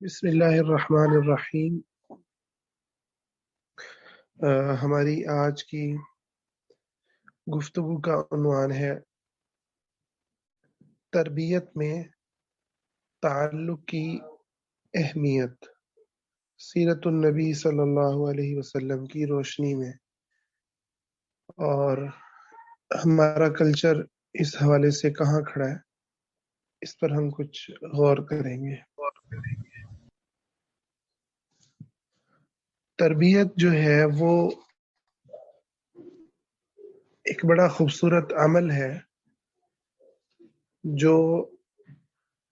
بسم اللہ الرحمن الرحیم۔ ہماری آج کی گفتگو کا عنوان ہے تربیت میں تعلق کی اہمیت، سیرت النبی صلی اللہ علیہ وسلم کی روشنی میں، اور ہمارا کلچر اس حوالے سے کہاں کھڑا ہے، اس پر ہم کچھ غور کریں گے۔ تربیت جو ہے وہ ایک بڑا خوبصورت عمل ہے جو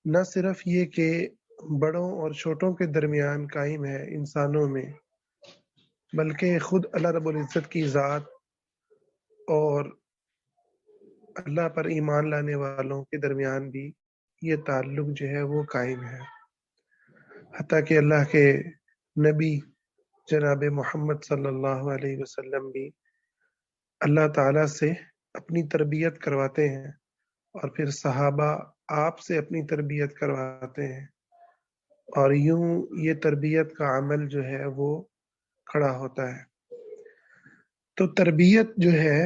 نہ صرف یہ کہ بڑوں اور چھوٹوں کے درمیان قائم ہے انسانوں میں، بلکہ خود اللہ رب العزت کی ذات اور اللہ پر ایمان لانے والوں کے درمیان بھی یہ تعلق جو ہے وہ قائم ہے۔ حتیٰ کہ اللہ کے نبی جناب محمد صلی اللہ علیہ وسلم بھی اللہ تعالیٰ سے اپنی تربیت کرواتے ہیں، اور پھر صحابہ آپ سے اپنی تربیت کرواتے ہیں، اور یوں یہ تربیت کا عمل جو ہے وہ کھڑا ہوتا ہے۔ تو تربیت جو ہے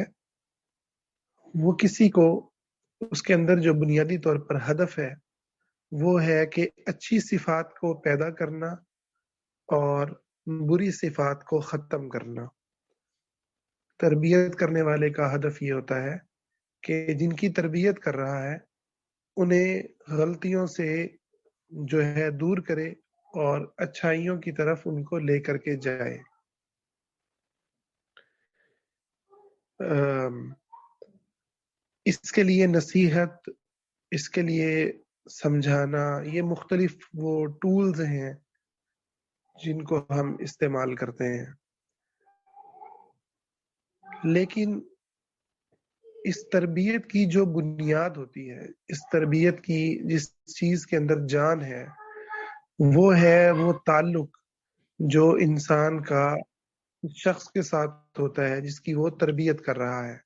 وہ کسی کو، اس کے اندر جو بنیادی طور پر ہدف ہے وہ ہے کہ اچھی صفات کو پیدا کرنا اور بری صفات کو ختم کرنا۔ تربیت کرنے والے کا ہدف یہ ہوتا ہے کہ جن کی تربیت کر رہا ہے انہیں غلطیوں سے جو ہے دور کرے اور اچھائیوں کی طرف ان کو لے کر کے جائے۔ اس کے لیے نصیحت، اس کے لیے سمجھانا، یہ مختلف وہ ٹولز ہیں جن کو ہم استعمال کرتے ہیں، لیکن اس تربیت کی جو بنیاد ہوتی ہے، اس تربیت کی جس چیز کے اندر جان ہے، وہ ہے وہ تعلق جو انسان کا شخص کے ساتھ ہوتا ہے جس کی وہ تربیت کر رہا ہے۔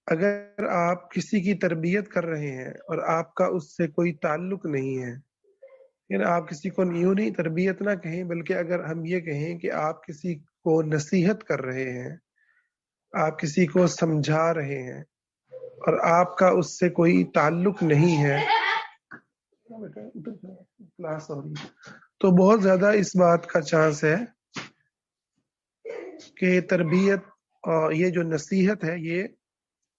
اگر آپ کسی کی تربیت کر رہے ہیں اور آپ کا اس سے کوئی تعلق نہیں ہے، یعنی آپ کسی کو یوں نہیں تربیت نہ کہیں، بلکہ اگر ہم یہ کہیں کہ آپ کسی کو نصیحت کر رہے ہیں، آپ کسی کو سمجھا رہے ہیں اور آپ کا اس سے کوئی تعلق نہیں ہے، تو بہت زیادہ اس بات کا چانس ہے کہ تربیت اور یہ جو نصیحت ہے یہ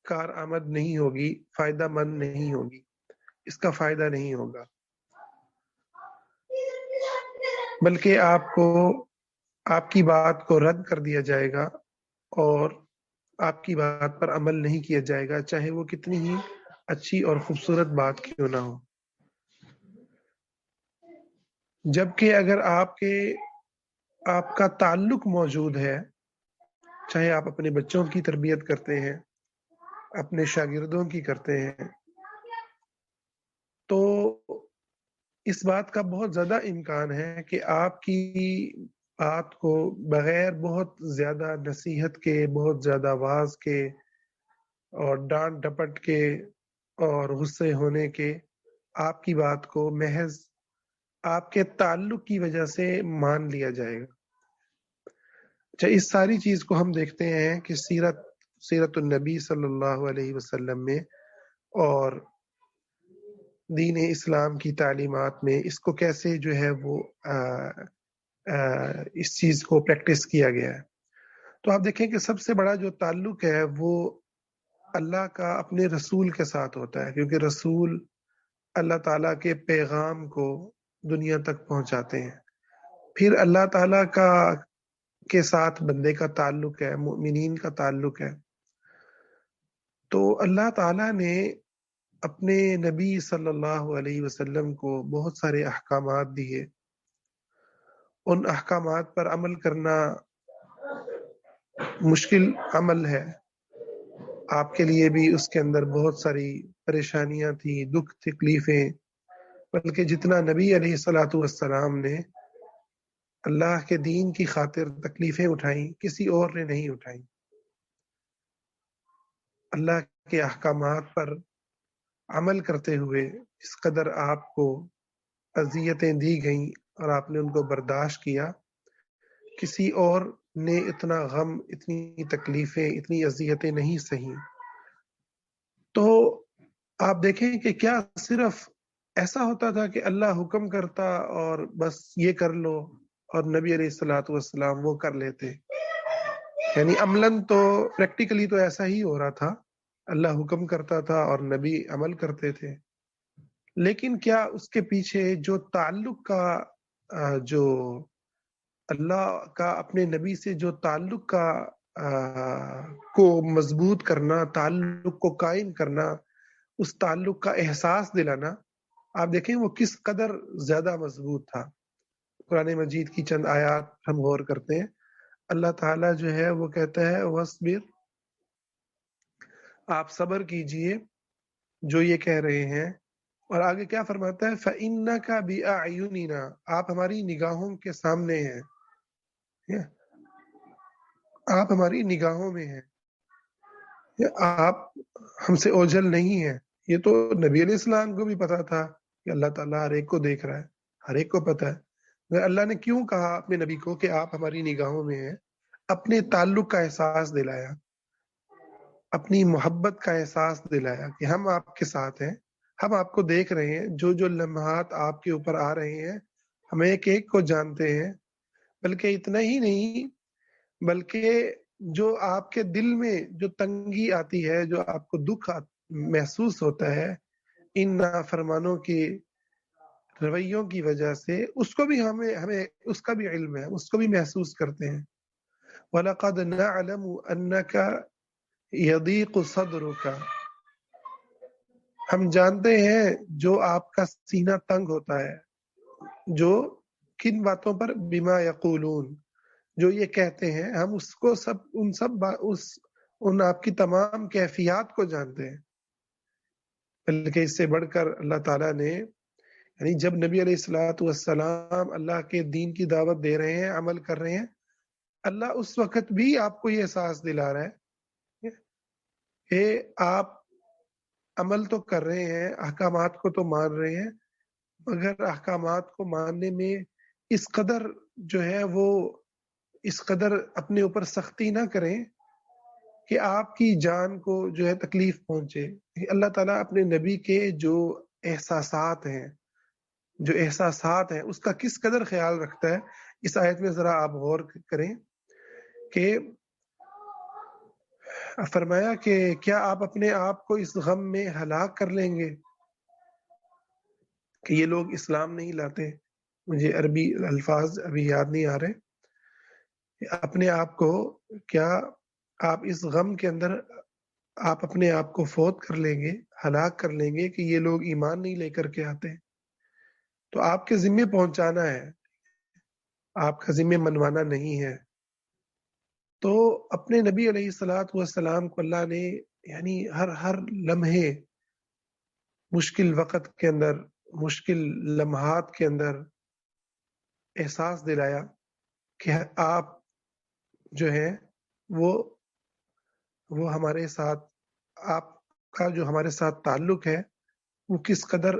کارآمد نہیں ہوگی، فائدہ مند نہیں ہوگی، اس کا فائدہ نہیں ہوگا، بلکہ آپ کی بات کو رد کر دیا جائے گا اور آپ کی بات پر عمل نہیں کیا جائے گا، چاہے وہ کتنی ہی اچھی اور خوبصورت بات کیوں نہ ہو۔ جبکہ اگر آپ کا تعلق موجود ہے، چاہے آپ اپنے بچوں کی تربیت کرتے ہیں، اپنے شاگردوں کی کرتے ہیں، تو اس بات کا بہت زیادہ امکان ہے کہ آپ کی بات کو بغیر بہت زیادہ نصیحت کے، بہت زیادہ واعظ کے اور ڈانٹ ڈپٹ کے اور غصے ہونے کے، آپ کی بات کو محض آپ کے تعلق کی وجہ سے مان لیا جائے گا۔ اچھا، اس ساری چیز کو ہم دیکھتے ہیں کہ سیرت النبی صلی اللہ علیہ وسلم میں اور دین اسلام کی تعلیمات میں اس کو کیسے جو ہے وہ اس چیز کو پریکٹس کیا گیا ہے۔ تو آپ دیکھیں کہ سب سے بڑا جو تعلق ہے وہ اللہ کا اپنے رسول کے ساتھ ہوتا ہے، کیونکہ رسول اللہ تعالیٰ کے پیغام کو دنیا تک پہنچاتے ہیں۔ پھر اللہ تعالیٰ کے ساتھ بندے کا تعلق ہے، مؤمنین کا تعلق ہے۔ تو اللہ تعالیٰ نے اپنے نبی صلی اللہ علیہ وسلم کو بہت سارے احکامات دیے، ان احکامات پر عمل کرنا مشکل عمل ہے، آپ کے لیے بھی اس کے اندر بہت ساری پریشانیاں تھیں، دکھ تکلیفیں، بلکہ جتنا نبی علیہ الصلاۃ والسلام نے اللہ کے دین کی خاطر تکلیفیں اٹھائیں کسی اور نے نہیں اٹھائیں۔ اللہ کے احکامات پر عمل کرتے ہوئے اس قدر آپ کو اذیتیں دی گئیں اور آپ نے ان کو برداشت کیا، کسی اور نے اتنا غم، اتنی تکلیفیں، اتنی اذیتیں نہیں سہیں۔ تو آپ دیکھیں کہ کیا صرف ایسا ہوتا تھا کہ اللہ حکم کرتا اور بس یہ کر لو، اور نبی علیہ الصلوۃ والسلام وہ کر لیتے؟ یعنی عملاً تو پریکٹیکلی تو ایسا ہی ہو رہا تھا، اللہ حکم کرتا تھا اور نبی عمل کرتے تھے، لیکن کیا اس کے پیچھے جو تعلق کا جو اللہ کا اپنے نبی سے جو تعلق کا کو مضبوط کرنا، تعلق کو قائم کرنا، اس تعلق کا احساس دلانا، آپ دیکھیں وہ کس قدر زیادہ مضبوط تھا۔ قرآن مجید کی چند آیات ہم غور کرتے ہیں۔ اللہ تعالیٰ جو ہے وہ کہتا ہے وَاصْبِرْ، آپ صبر کیجئے جو یہ کہہ رہے ہیں، اور آگے کیا فرماتا ہے فَإِنَّكَ بِأَعْيُنِنَا، آپ ہماری نگاہوں کے سامنے ہیں، آپ ہماری نگاہوں میں ہیں، آپ ہم سے اوجھل نہیں ہیں۔ یہ تو نبی علیہ السلام کو بھی پتا تھا کہ اللہ تعالیٰ ہر ایک کو دیکھ رہا ہے، ہر ایک کو پتا ہے، مگر اللہ نے کیوں کہا اپنے نبی کو کہ آپ ہماری نگاہوں میں ہیں؟ اپنے تعلق کا احساس دلایا، اپنی محبت کا احساس دلایا کہ ہم آپ کے ساتھ ہیں، ہم آپ کو دیکھ رہے ہیں، جو جو لمحات آپ کے اوپر آ رہے ہیں ہم ایک ایک کو جانتے ہیں۔ بلکہ اتنا ہی نہیں، بلکہ جو آپ کے دل میں جو تنگی آتی ہے، جو آپ کو دکھ محسوس ہوتا ہے ان نافرمانوں کے رویوں کی وجہ سے، اس کو بھی ہمیں اس کا بھی علم ہے، اس کو بھی محسوس کرتے ہیں۔ وَلَقَدْ نَعْلَمُ أَنَّكَ يَضِيقُ صَدْرُكَ، ہم جانتے ہیں جو آپ کا سینہ تنگ ہوتا ہے، جو کن باتوں پر بما یقولون، جو یہ کہتے ہیں، ہم اس کو ان آپ کی تمام کیفیات کو جانتے ہیں۔ بلکہ اس سے بڑھ کر اللہ تعالیٰ نے، یعنی جب نبی علیہ الصلوۃ والسلام اللہ کے دین کی دعوت دے رہے ہیں، عمل کر رہے ہیں، اللہ اس وقت بھی آپ کو یہ احساس دلا رہا ہے کہ آپ عمل تو کر رہے ہیں، احکامات کو تو مان رہے ہیں، مگر احکامات کو ماننے میں اس قدر جو ہے وہ اس قدر اپنے اوپر سختی نہ کریں کہ آپ کی جان کو جو ہے تکلیف پہنچے۔ اللہ تعالیٰ اپنے نبی کے جو احساسات ہیں، اس کا کس قدر خیال رکھتا ہے، اس آیت میں ذرا آپ غور کریں کہ فرمایا کہ کیا آپ اپنے آپ کو اس غم میں ہلاک کر لیں گے کہ یہ لوگ اسلام نہیں لاتے؟ مجھے عربی الفاظ ابھی یاد نہیں آ رہے۔ اپنے آپ کو کیا آپ اس غم کے اندر آپ اپنے آپ کو فوت کر لیں گے، ہلاک کر لیں گے کہ یہ لوگ ایمان نہیں لے کر کے آتے؟ تو آپ کے ذمے پہنچانا ہے، آپ کا ذمہ منوانا نہیں ہے۔ تو اپنے نبی علیہ الصلوۃ والسلام کو اللہ نے یعنی ہر لمحے، مشکل وقت کے اندر، مشکل لمحات کے اندر احساس دلایا کہ آپ جو ہیں وہ ہمارے ساتھ، آپ کا جو ہمارے ساتھ تعلق ہے وہ کس قدر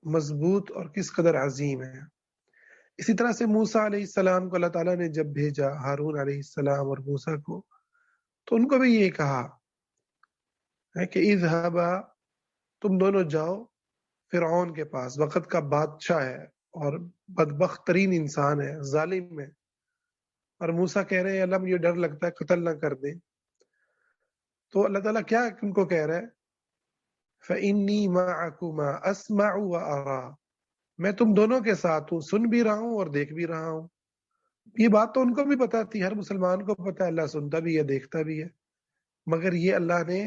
مضبوط اور کس قدر عظیم ہے۔ اسی طرح سے موسیٰ علیہ السلام کو اللہ تعالیٰ نے جب بھیجا، ہارون علیہ السلام اور موسیٰ کو، تو ان کو بھی یہ کہا ہے کہ اذهبا، تم دونوں جاؤ فرعون کے پاس، وقت کا بادشاہ ہے اور بدبخت ترین انسان ہے، ظالم ہے، اور موسیٰ کہہ رہے ہیں اللہ مجھے ڈر لگتا ہے قتل نہ کر دیں۔ تو اللہ تعالیٰ کیا ان کو کہہ رہا ہے فَإِنِّي مَعَكُمَا أَسْمَعُ وَأَرَىٰ، میں تم دونوں کے ساتھ ہوں، سن بھی رہا ہوں اور دیکھ بھی رہا ہوں۔ یہ بات تو ان کو بھی پتا تھی، ہر مسلمان کو پتا ہے اللہ سنتا بھی ہے، دیکھتا بھی ہے، مگر یہ اللہ نے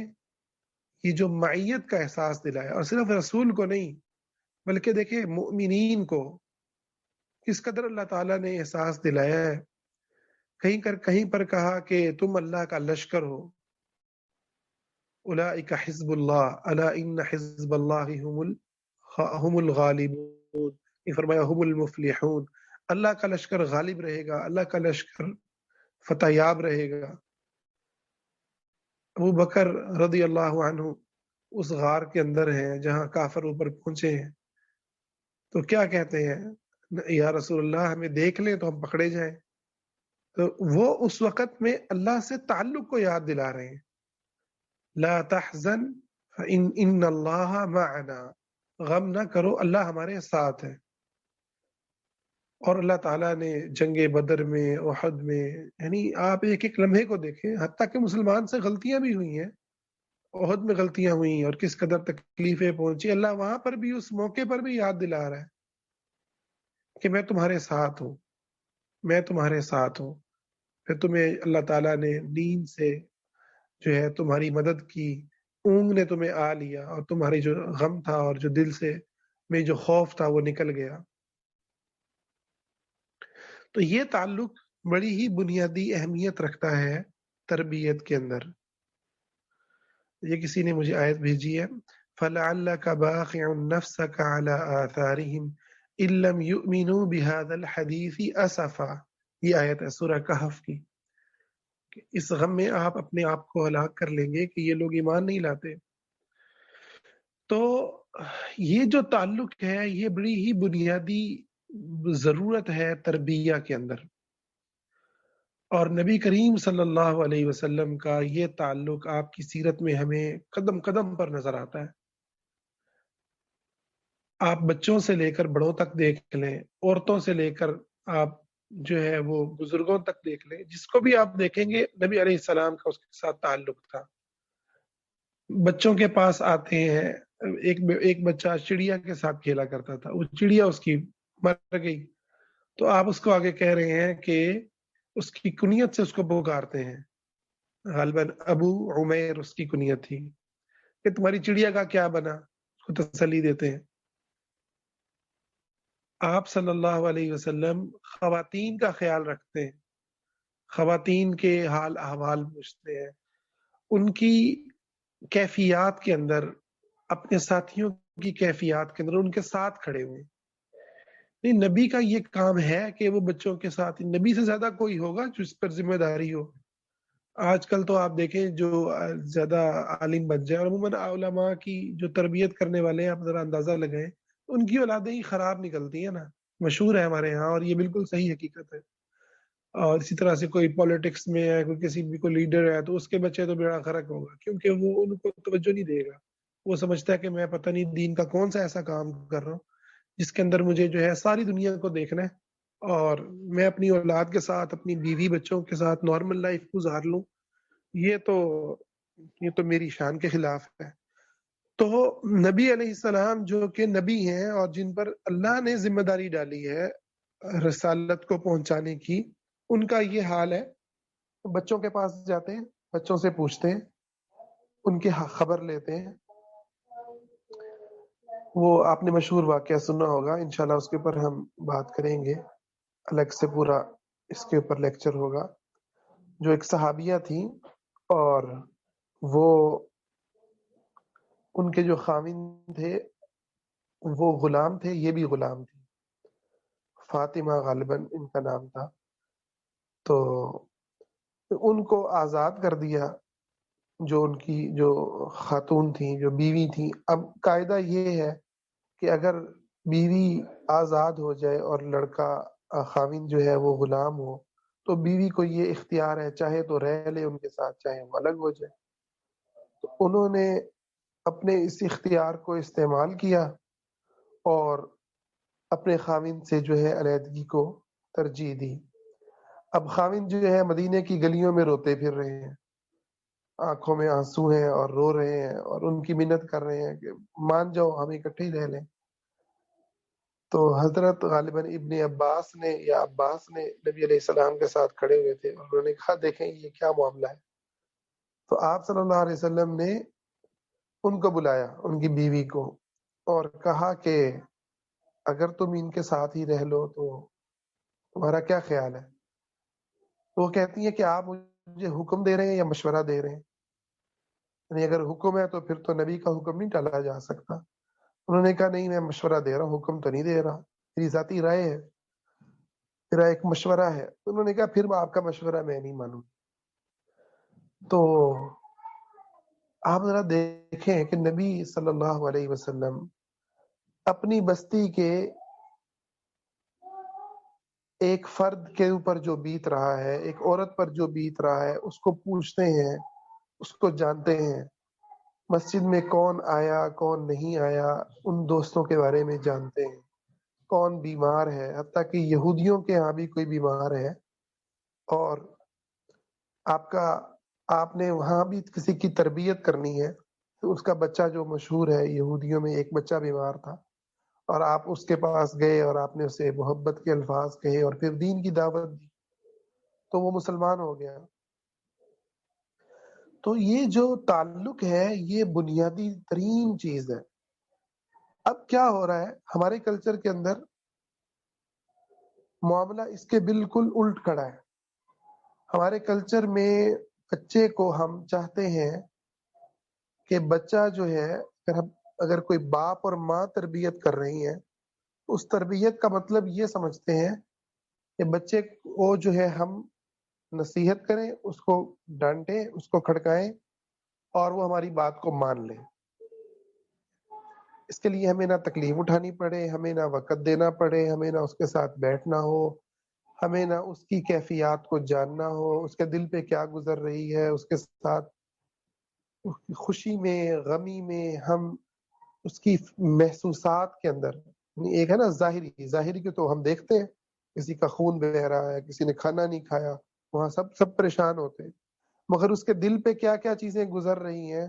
یہ جو معیت کا احساس دلایا، اور صرف رسول کو نہیں بلکہ دیکھیں مؤمنین کو کس قدر اللہ تعالیٰ نے احساس دلایا ہے۔ کہیں پر کہا کہ تم اللہ کا لشکر ہو، اولئک حزب اللہ الا ان حزب اللہ هم الغالبون، یہ فرمایا هم المفلحون، اللہ کا لشکر غالب رہے گا، اللہ کا لشکر فتح یاب رہے گا۔ ابو بکر رضی اللہ عنہ اس غار کے اندر ہیں جہاں کافر اوپر پہنچے ہیں، تو کیا کہتے ہیں, یا رسول اللہ ہمیں دیکھ لیں تو ہم پکڑے جائیں. تو وہ اس وقت میں اللہ سے تعلق کو یاد دلا رہے ہیں. لا تحزن ان اللہ معنا, غم نہ کرو اللہ ہمارے ساتھ ہے. اور اللہ تعالیٰ نے جنگ بدر میں, احد میں, یعنی آپ ایک ایک لمحے کو دیکھیں, حتیٰ کہ مسلمان سے غلطیاں بھی ہوئی ہیں, احد میں غلطیاں ہوئی اور کس قدر تکلیفیں پہنچی, اللہ وہاں پر بھی اس موقع پر بھی یاد دلا رہا ہے کہ میں تمہارے ساتھ ہوں, میں تمہارے ساتھ ہوں. پھر تمہیں اللہ تعالیٰ نے نیند سے جو ہے تمہاری مدد کی, اونگ نے تمہیں آ لیا, اور تمہاری جو غم تھا اور جو دل سے میں جو خوف تھا وہ نکل گیا. تو یہ تعلق بڑی ہی بنیادی اہمیت رکھتا ہے تربیت کے اندر. یہ کسی نے مجھے آیت بھیجی ہے, فَلَعَلَّكَ بَاخِعٌ نَفْسَكَ عَلَىٰ آثَارِهِمْ إِن لَّمْ يُؤْمِنُوا بِهَٰذَا الْحَدِيثِ أَسَفًا. یہ آیت ہے سورہ کہف کی. اس غم میں آپ اپنے آپ کو ہلاک کر لیں گے کہ یہ لوگ ایمان نہیں لاتے. تو یہ جو تعلق ہے یہ بڑی ہی بنیادی ضرورت ہے تربیہ کے اندر, اور نبی کریم صلی اللہ علیہ وسلم کا یہ تعلق آپ کی سیرت میں ہمیں قدم قدم پر نظر آتا ہے. آپ بچوں سے لے کر بڑوں تک دیکھ لیں, عورتوں سے لے کر آپ جو ہے وہ بزرگوں تک دیکھ لیں, جس کو بھی آپ دیکھیں گے نبی علیہ السلام کا اس کے ساتھ تعلق تھا. بچوں کے پاس آتے ہیں, ایک بچہ چڑیا کے ساتھ کھیلا کرتا تھا, وہ چڑیا اس کی مر گئی, تو آپ اس کو آگے کہہ رہے ہیں کہ اس کی کنیت سے اس کو پکارتے ہیں, غالباً ابو عمیر اس کی کنیت تھی, کہ تمہاری چڑیا کا کیا بنا, اس کو تسلی دیتے ہیں. آپ صلی اللہ علیہ وسلم خواتین کا خیال رکھتے ہیں, خواتین کے حال احوال پوچھتے ہیں, ان کی کیفیات کے اندر, اپنے ساتھیوں کی کیفیات کے اندر ان کے ساتھ کھڑے ہوئے. نہیں, نبی کا یہ کام ہے کہ وہ بچوں کے ساتھ, نبی سے زیادہ کوئی ہوگا جس پر ذمہ داری ہو. آج کل تو آپ دیکھیں جو زیادہ عالم بن جائے, اور عموماً علماء کی جو تربیت کرنے والے ہیں, آپ ذرا اندازہ لگائیں, ان کی اولادیں ہی خراب نکلتی ہیں نا, مشہور ہے ہمارے ہاں, اور یہ بالکل صحیح حقیقت ہے. اور اسی طرح سے کوئی پالیٹکس میں ہے, کوئی کسی بھی کوئی لیڈر ہے, تو اس کے بچے تو بیڑا غرق ہوگا, کیونکہ وہ ان کو توجہ نہیں دے گا. وہ سمجھتا ہے کہ میں پتہ نہیں دین کا کون سا ایسا کام کر رہا ہوں جس کے اندر مجھے جو ہے ساری دنیا کو دیکھنا ہے, اور میں اپنی اولاد کے ساتھ, اپنی بیوی بچوں کے ساتھ نارمل لائف گزار لوں. یہ تو میری شان کے خلاف ہے. تو نبی علیہ السلام جو کہ نبی ہیں اور جن پر اللہ نے ذمہ داری ڈالی ہے رسالت کو پہنچانے کی, ان کا یہ حال ہے. بچوں کے پاس جاتے ہیں, بچوں سے پوچھتے ہیں, ان کی خبر لیتے ہیں. وہ آپ نے مشہور واقعہ سنا ہوگا, انشاءاللہ اس کے اوپر ہم بات کریں گے, الگ سے پورا اس کے اوپر لیکچر ہوگا. جو ایک صحابیہ تھی, اور وہ ان کے جو خاوند تھے وہ غلام تھے, یہ بھی غلام تھی, فاطمہ غالباً ان کا نام تھا. تو ان کو آزاد کر دیا, جو ان کی جو خاتون تھیں, جو بیوی تھیں. اب قاعدہ یہ ہے کہ اگر بیوی آزاد ہو جائے اور لڑکا خاوند جو ہے وہ غلام ہو, تو بیوی کو یہ اختیار ہے, چاہے تو رہ لے ان کے ساتھ, چاہے وہ الگ ہو جائے. تو انہوں نے اپنے اس اختیار کو استعمال کیا اور اپنے خاوند سے جو ہے علیحدگی کو ترجیح دی. اب خاوند جو ہے مدینے کی گلیوں میں روتے پھر رہے ہیں, آنکھوں میں آنسو ہیں اور رو رہے ہیں, اور ان کی منت کر رہے ہیں کہ مان جاؤ, ہم اکٹھے ہی رہ لیں. تو حضرت غالباً ابن عباس نے یا عباس نے نبی علیہ السلام کے ساتھ کھڑے ہوئے تھے, اور انہوں نے کہا دیکھیں یہ کیا معاملہ ہے. تو آپ صلی اللہ علیہ وسلم نے ان کو بلایا, ان کی بیوی کو, اور کہا کہ اگر تم ان کے ساتھ ہی رہ لو تو تمہارا کیا خیال ہے. تو وہ کہتی ہیں کہ آپ مجھے حکم دے رہے ہیں یا مشورہ دے رہے ہیں, یعنی اگر حکم ہے تو پھر تو نبی کا حکم نہیں ٹالا جا سکتا. انہوں نے کہا نہیں, میں مشورہ دے رہا ہوں, حکم تو نہیں دے رہا, میری ذاتی رائے ہے, میرا ایک مشورہ ہے. انہوں نے کہا پھر آپ کا مشورہ میں نہیں مانوں. تو آپ ذرا دیکھیں کہ نبی صلی اللہ علیہ وسلم اپنی بستی کے ایک فرد کے اوپر جو بیت رہا ہے، ایک عورت پر جو بیت رہا ہے، اس کو پوچھتے ہیں، اس کو جانتے ہیں، مسجد میں کون آیا کون نہیں آیا ان دوستوں کے بارے میں جانتے ہیں، کون بیمار ہے، حتیٰ کہ یہودیوں کے ہاں بھی کوئی بیمار ہے اور آپ نے وہاں بھی کسی کی تربیت کرنی ہے، تو اس کا بچہ جو مشہور ہے، یہودیوں میں ایک بچہ بیمار تھا اور آپ اس کے پاس گئے اور آپ نے اسے محبت کے الفاظ کہے اور پھر دین کی دعوت دی تو وہ مسلمان ہو گیا۔ تو یہ جو تعلق ہے یہ بنیادی ترین چیز ہے۔ اب کیا ہو رہا ہے ہمارے کلچر کے اندر، معاملہ اس کے بالکل الٹ کھڑا ہے۔ ہمارے کلچر میں بچے کو ہم چاہتے ہیں کہ بچہ جو ہے، اگر کوئی باپ اور ماں تربیت کر رہی ہیں، اس تربیت کا مطلب یہ سمجھتے ہیں کہ بچے کو جو ہے ہم نصیحت کریں، اس کو ڈانٹیں، اس کو کھڑکائیں اور وہ ہماری بات کو مان لے۔ اس کے لیے ہمیں نہ تکلیف اٹھانی پڑے، ہمیں نہ وقت دینا پڑے، ہمیں نہ اس کے ساتھ بیٹھنا ہو، ہمیں نہ اس کی کیفیات کو جاننا ہو، اس کے دل پہ کیا گزر رہی ہے، اس کے ساتھ خوشی میں غمی میں ہم اس کی محسوسات کے اندر، ایک ہے نا ظاہری کے تو ہم دیکھتے ہیں کسی کا خون بہ رہا ہے، کسی نے کھانا نہیں کھایا، وہاں سب پریشان ہوتے ہیں، مگر اس کے دل پہ کیا کیا چیزیں گزر رہی ہیں۔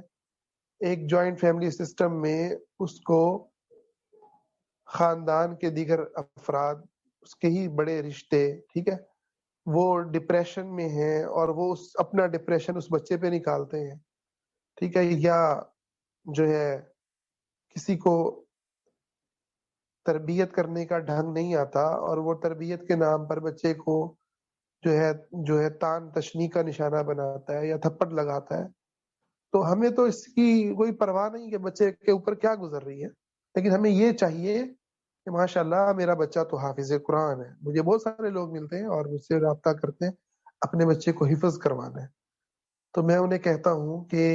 ایک جوائنٹ فیملی سسٹم میں اس کو خاندان کے دیگر افراد، اس کے ہی بڑے رشتے، ٹھیک ہے، وہ ڈپریشن میں ہیں اور وہ اپنا ڈپریشن اس بچے پہ نکالتے ہیں، ٹھیک ہے، یا جو ہے کسی کو تربیت کرنے کا ڈھنگ نہیں آتا اور وہ تربیت کے نام پر بچے کو جو ہے تان تشنی کا نشانہ بناتا ہے یا تھپڑ لگاتا ہے۔ تو ہمیں تو اس کی کوئی پرواہ نہیں کہ بچے کے اوپر کیا گزر رہی ہے، لیکن ہمیں یہ چاہیے کہ ماشاءاللہ میرا بچہ تو حافظ قرآن ہے۔ مجھے بہت سارے لوگ ملتے ہیں اور مجھ سے رابطہ کرتے ہیں، اپنے بچے کو حفظ کروانا ہے، تو میں انہیں کہتا ہوں کہ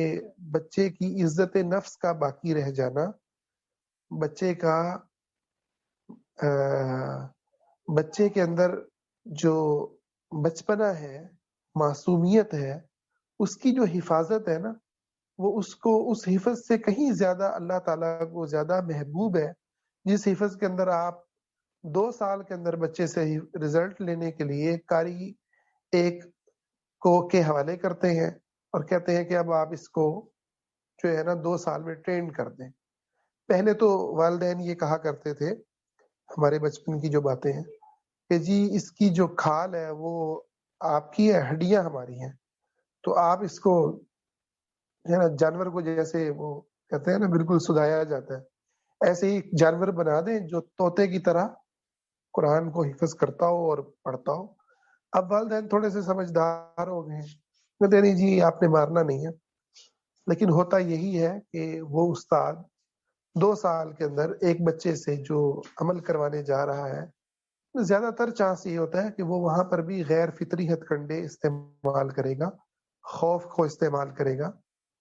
بچے کی عزت نفس کا باقی رہ جانا، بچے کا بچے کے اندر جو بچپنا ہے، معصومیت ہے، اس کی جو حفاظت ہے نا، وہ اس کو اس حفظ سے کہیں زیادہ اللہ تعالیٰ کو زیادہ محبوب ہے، جس حفظ کے اندر آپ 2 سال کے اندر بچے سے رزلٹ لینے کے لیے قاری ایک کو کے حوالے کرتے ہیں اور کہتے ہیں کہ اب آپ اس کو جو ہے نا 2 سال میں ٹرین کر دیں۔ پہلے تو والدین یہ کہا کرتے تھے، ہمارے بچپن کی جو باتیں ہیں، کہ جی اس کی جو کھال ہے وہ آپ کی ہے، ہڈیاں ہماری ہیں، تو آپ اس کو ہے نا جانور کو جیسے وہ کہتے ہیں نا بالکل سدھایا جاتا ہے، ایسے ہی جانور بنا دیں جو طوطے کی طرح قرآن کو حفظ کرتا ہو اور پڑھتا ہو۔ اب والدین تھوڑے سے سمجھدار ہو گئے ہیں، کہتے نہیں جی آپ نے مارنا نہیں ہے، لیکن ہوتا یہی ہے کہ وہ استاد 2 سال کے اندر ایک بچے سے جو عمل کروانے جا رہا ہے، زیادہ تر چانس یہ ہوتا ہے کہ وہ وہاں پر بھی غیر فطری ہتھ کنڈے استعمال کرے گا، خوف کو استعمال کرے گا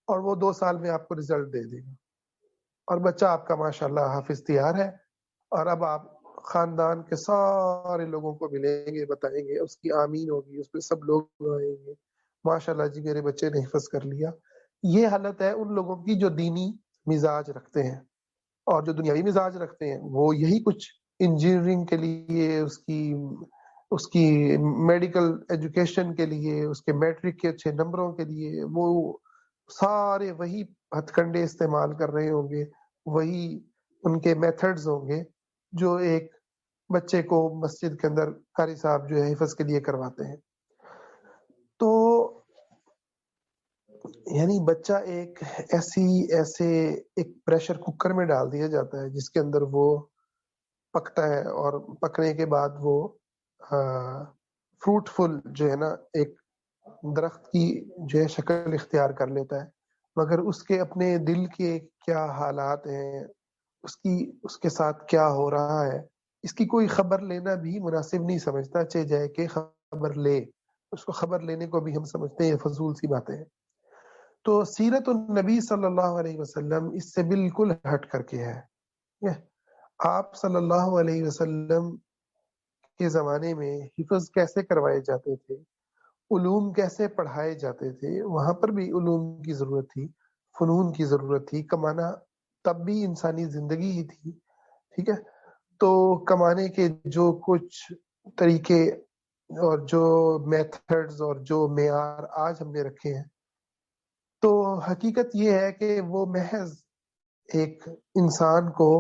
اور وہ 2 سال میں آپ کو رزلٹ دے دے گا اور بچہ آپ کا ماشاءاللہ حافظ تیار ہے، اور اب آپ خاندان کے سارے لوگوں کو ملیں گے، بتائیں گے، اس کی آمین ہوگی، اس پہ سب لوگ آئیں گے، ماشاءاللہ جی میرے بچے نے حفظ کر لیا۔ یہ حالت ہے ان لوگوں کی جو دینی مزاج رکھتے ہیں، اور جو دنیاوی مزاج رکھتے ہیں وہ یہی کچھ انجینئرنگ کے لیے، اس کی میڈیکل ایجوکیشن کے لیے، اس کے میٹرک کے اچھے نمبروں کے لیے وہ سارے وہی ہتھ کنڈے استعمال کر رہے ہوں گے، وہی ان کے میتھڈز ہوں گے جو ایک بچے کو مسجد کے اندر قاری صاحب جو ہے حفظ کے لیے کرواتے ہیں۔ تو یعنی بچہ ایک ایسے ایک پریشر کوکر میں ڈال دیا جاتا ہے جس کے اندر وہ پکتا ہے، اور پکنے کے بعد وہ فروٹفل جو ہے نا ایک درخت کی جو ہے شکل اختیار کر لیتا ہے، مگر اس کے اپنے دل کے کیا حالات ہیں، اس کے ساتھ کیا ہو رہا ہے، اس کی کوئی خبر لینا بھی مناسب نہیں سمجھتا، چاہے جائے کہ خبر لے، اس کو خبر لینے کو بھی ہم سمجھتے ہیں فضول سی باتیں ہیں۔ تو سیرت النبی صلی اللہ علیہ وسلم اس سے بالکل ہٹ کر کے ہے۔ آپ صلی اللہ علیہ وسلم کے زمانے میں حفظ کیسے کروائے جاتے تھے، علوم کیسے پڑھائے جاتے تھے، وہاں پر بھی علوم کی ضرورت تھی، فنون کی ضرورت تھی، کمانا تب بھی انسانی زندگی ہی تھی، ٹھیک ہے۔ تو کمانے کے جو کچھ طریقے اور جو میتھڈز اور جو معیار آج ہم نے رکھے ہیں، تو حقیقت یہ ہے کہ وہ محض ایک انسان کو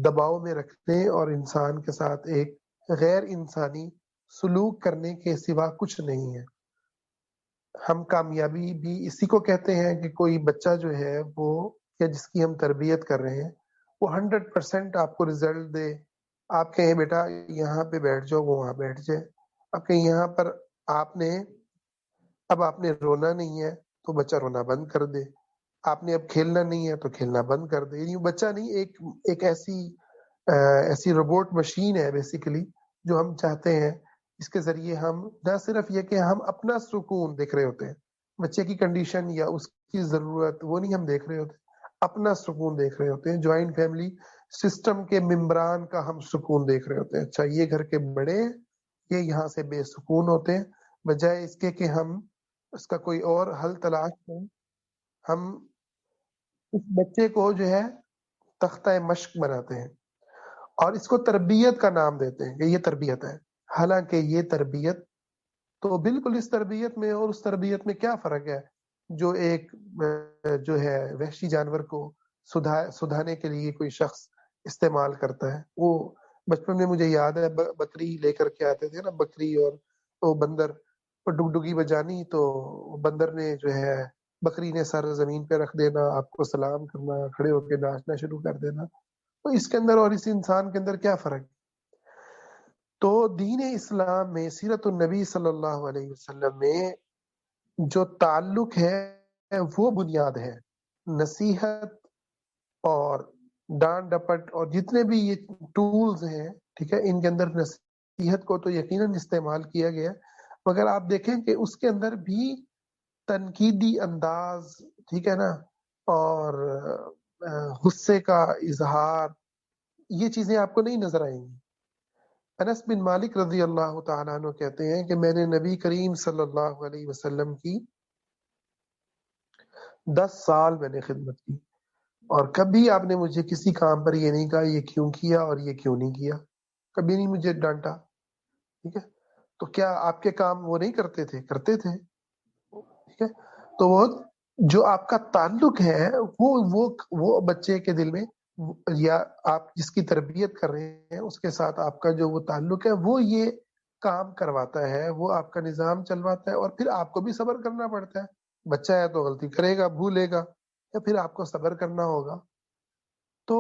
دباؤ میں رکھنے اور انسان کے ساتھ ایک غیر انسانی سلوک کرنے کے سوا کچھ نہیں ہے۔ ہم کامیابی بھی اسی کو کہتے ہیں کہ کوئی بچہ جو ہے وہ یا جس کی ہم تربیت کر رہے ہیں وہ 100% آپ کو رزلٹ دے۔ آپ کہیں بیٹا یہاں پہ بیٹھ جاؤ، وہ وہاں بیٹھ جائے۔ آپ کہیں یہاں پر آپ نے رونا نہیں ہے تو بچہ رونا بند کر دے، آپ نے اب کھیلنا نہیں ہے تو کھیلنا بند کر دے۔ یعنی بچہ نہیں، ایک ایسی روبوٹ مشین ہے بیسیکلی، جو ہم چاہتے ہیں اس کے ذریعے ہم نہ صرف یہ کہ ہم اپنا سکون دیکھ رہے ہوتے ہیں، بچے کی کنڈیشن یا اس کی ضرورت وہ نہیں ہم دیکھ رہے ہوتے، اپنا سکون دیکھ رہے ہوتے ہیں۔ جوائنٹ فیملی سسٹم کے ممبران کا ہم سکون دیکھ رہے ہوتے ہیں۔ اچھا یہ گھر کے بڑے ہیں، یہ یہاں سے بے سکون ہوتے ہیں، بجائے اس کے کہ ہم اس کا کوئی اور حل تلاش کریں، ہم اس بچے کو جو ہے تختہ مشق بناتے ہیں اور اس کو تربیت کا نام دیتے ہیں کہ یہ تربیت ہے۔ حالانکہ یہ تربیت تو بالکل اس تربیت میں اور اس تربیت میں کیا فرق ہے جو ایک جو ہے وحشی جانور کو سدھانے کے لیے کوئی شخص استعمال کرتا ہے۔ وہ بچپن میں مجھے یاد ہے بکری لے کر کے آتے تھے نا، بکری اور وہ بندر، اور ڈگڈگی بجانی تو بندر نے جو ہے بکری نے سر زمین پہ رکھ دینا، آپ کو سلام کرنا، کھڑے ہو کے ناچنا شروع کر دینا۔ تو اس کے اندر اور اس انسان کے اندر کیا فرق ہے؟ تو دین اسلام میں سیرت النبی صلی اللہ علیہ وسلم میں جو تعلق ہے وہ بنیاد ہے۔ نصیحت اور ڈانٹ ڈپٹ اور جتنے بھی یہ ٹولز ہیں، ٹھیک ہے، ان کے اندر نصیحت کو تو یقیناً استعمال کیا گیا، مگر آپ دیکھیں کہ اس کے اندر بھی تنقیدی انداز، ٹھیک ہے نا، اور غصے کا اظہار، یہ چیزیں آپ کو نہیں نظر آئیں گی۔ انس بن مالک رضی اللہ تعالیٰ عنہ کہتے ہیں کہ میں نے نبی کریم صلی اللہ علیہ وسلم کی 10 سال میں نے خدمت کی، اور کبھی آپ نے مجھے کسی کام پر یہ نہیں کہا یہ کیوں کیا اور یہ کیوں نہیں کیا، کبھی نہیں مجھے ڈانٹا، ٹھیک ہے۔ تو کیا آپ کے کام وہ نہیں کرتے تھے؟ کرتے تھے، ٹھیک ہے۔ تو وہ جو آپ کا تعلق ہے وہ بچے کے دل میں، یا آپ جس کی تربیت کر رہے ہیں اس کے ساتھ آپ کا جو وہ تعلق ہے وہ یہ کام کرواتا ہے، وہ آپ کا نظام چلواتا ہے، اور پھر آپ کو بھی صبر کرنا پڑتا ہے۔ بچہ ہے تو غلطی کرے گا، بھولے گا، یا پھر آپ کو صبر کرنا ہوگا۔ تو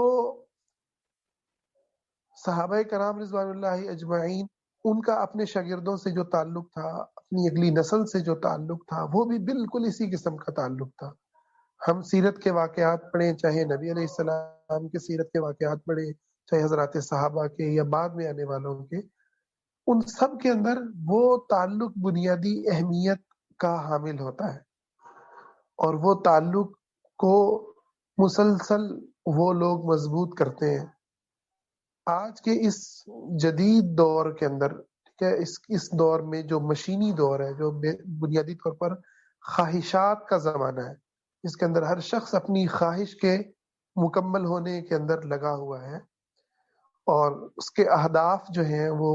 صحابہ کرام رضوان اللہ اجمعین، ان کا اپنے شاگردوں سے جو تعلق تھا، اپنی اگلی نسل سے جو تعلق تھا، وہ بھی بالکل اسی قسم کا تعلق تھا۔ ہم سیرت کے واقعات پڑھیں، چاہے نبی علیہ السلام کے سیرت کے واقعات پڑھیں، چاہے حضرات صحابہ کے یا بعد میں آنے والوں کے، ان سب کے اندر وہ تعلق بنیادی اہمیت کا حامل ہوتا ہے، اور وہ تعلق کو مسلسل وہ لوگ مضبوط کرتے ہیں۔ آج کے اس جدید دور کے اندر، ٹھیک ہے، اس دور میں جو مشینی دور ہے، جو بنیادی طور پر خواہشات کا زمانہ ہے، جس کے اندر ہر شخص اپنی خواہش کے مکمل ہونے کے اندر لگا ہوا ہے، اور اس کے اہداف جو ہیں وہ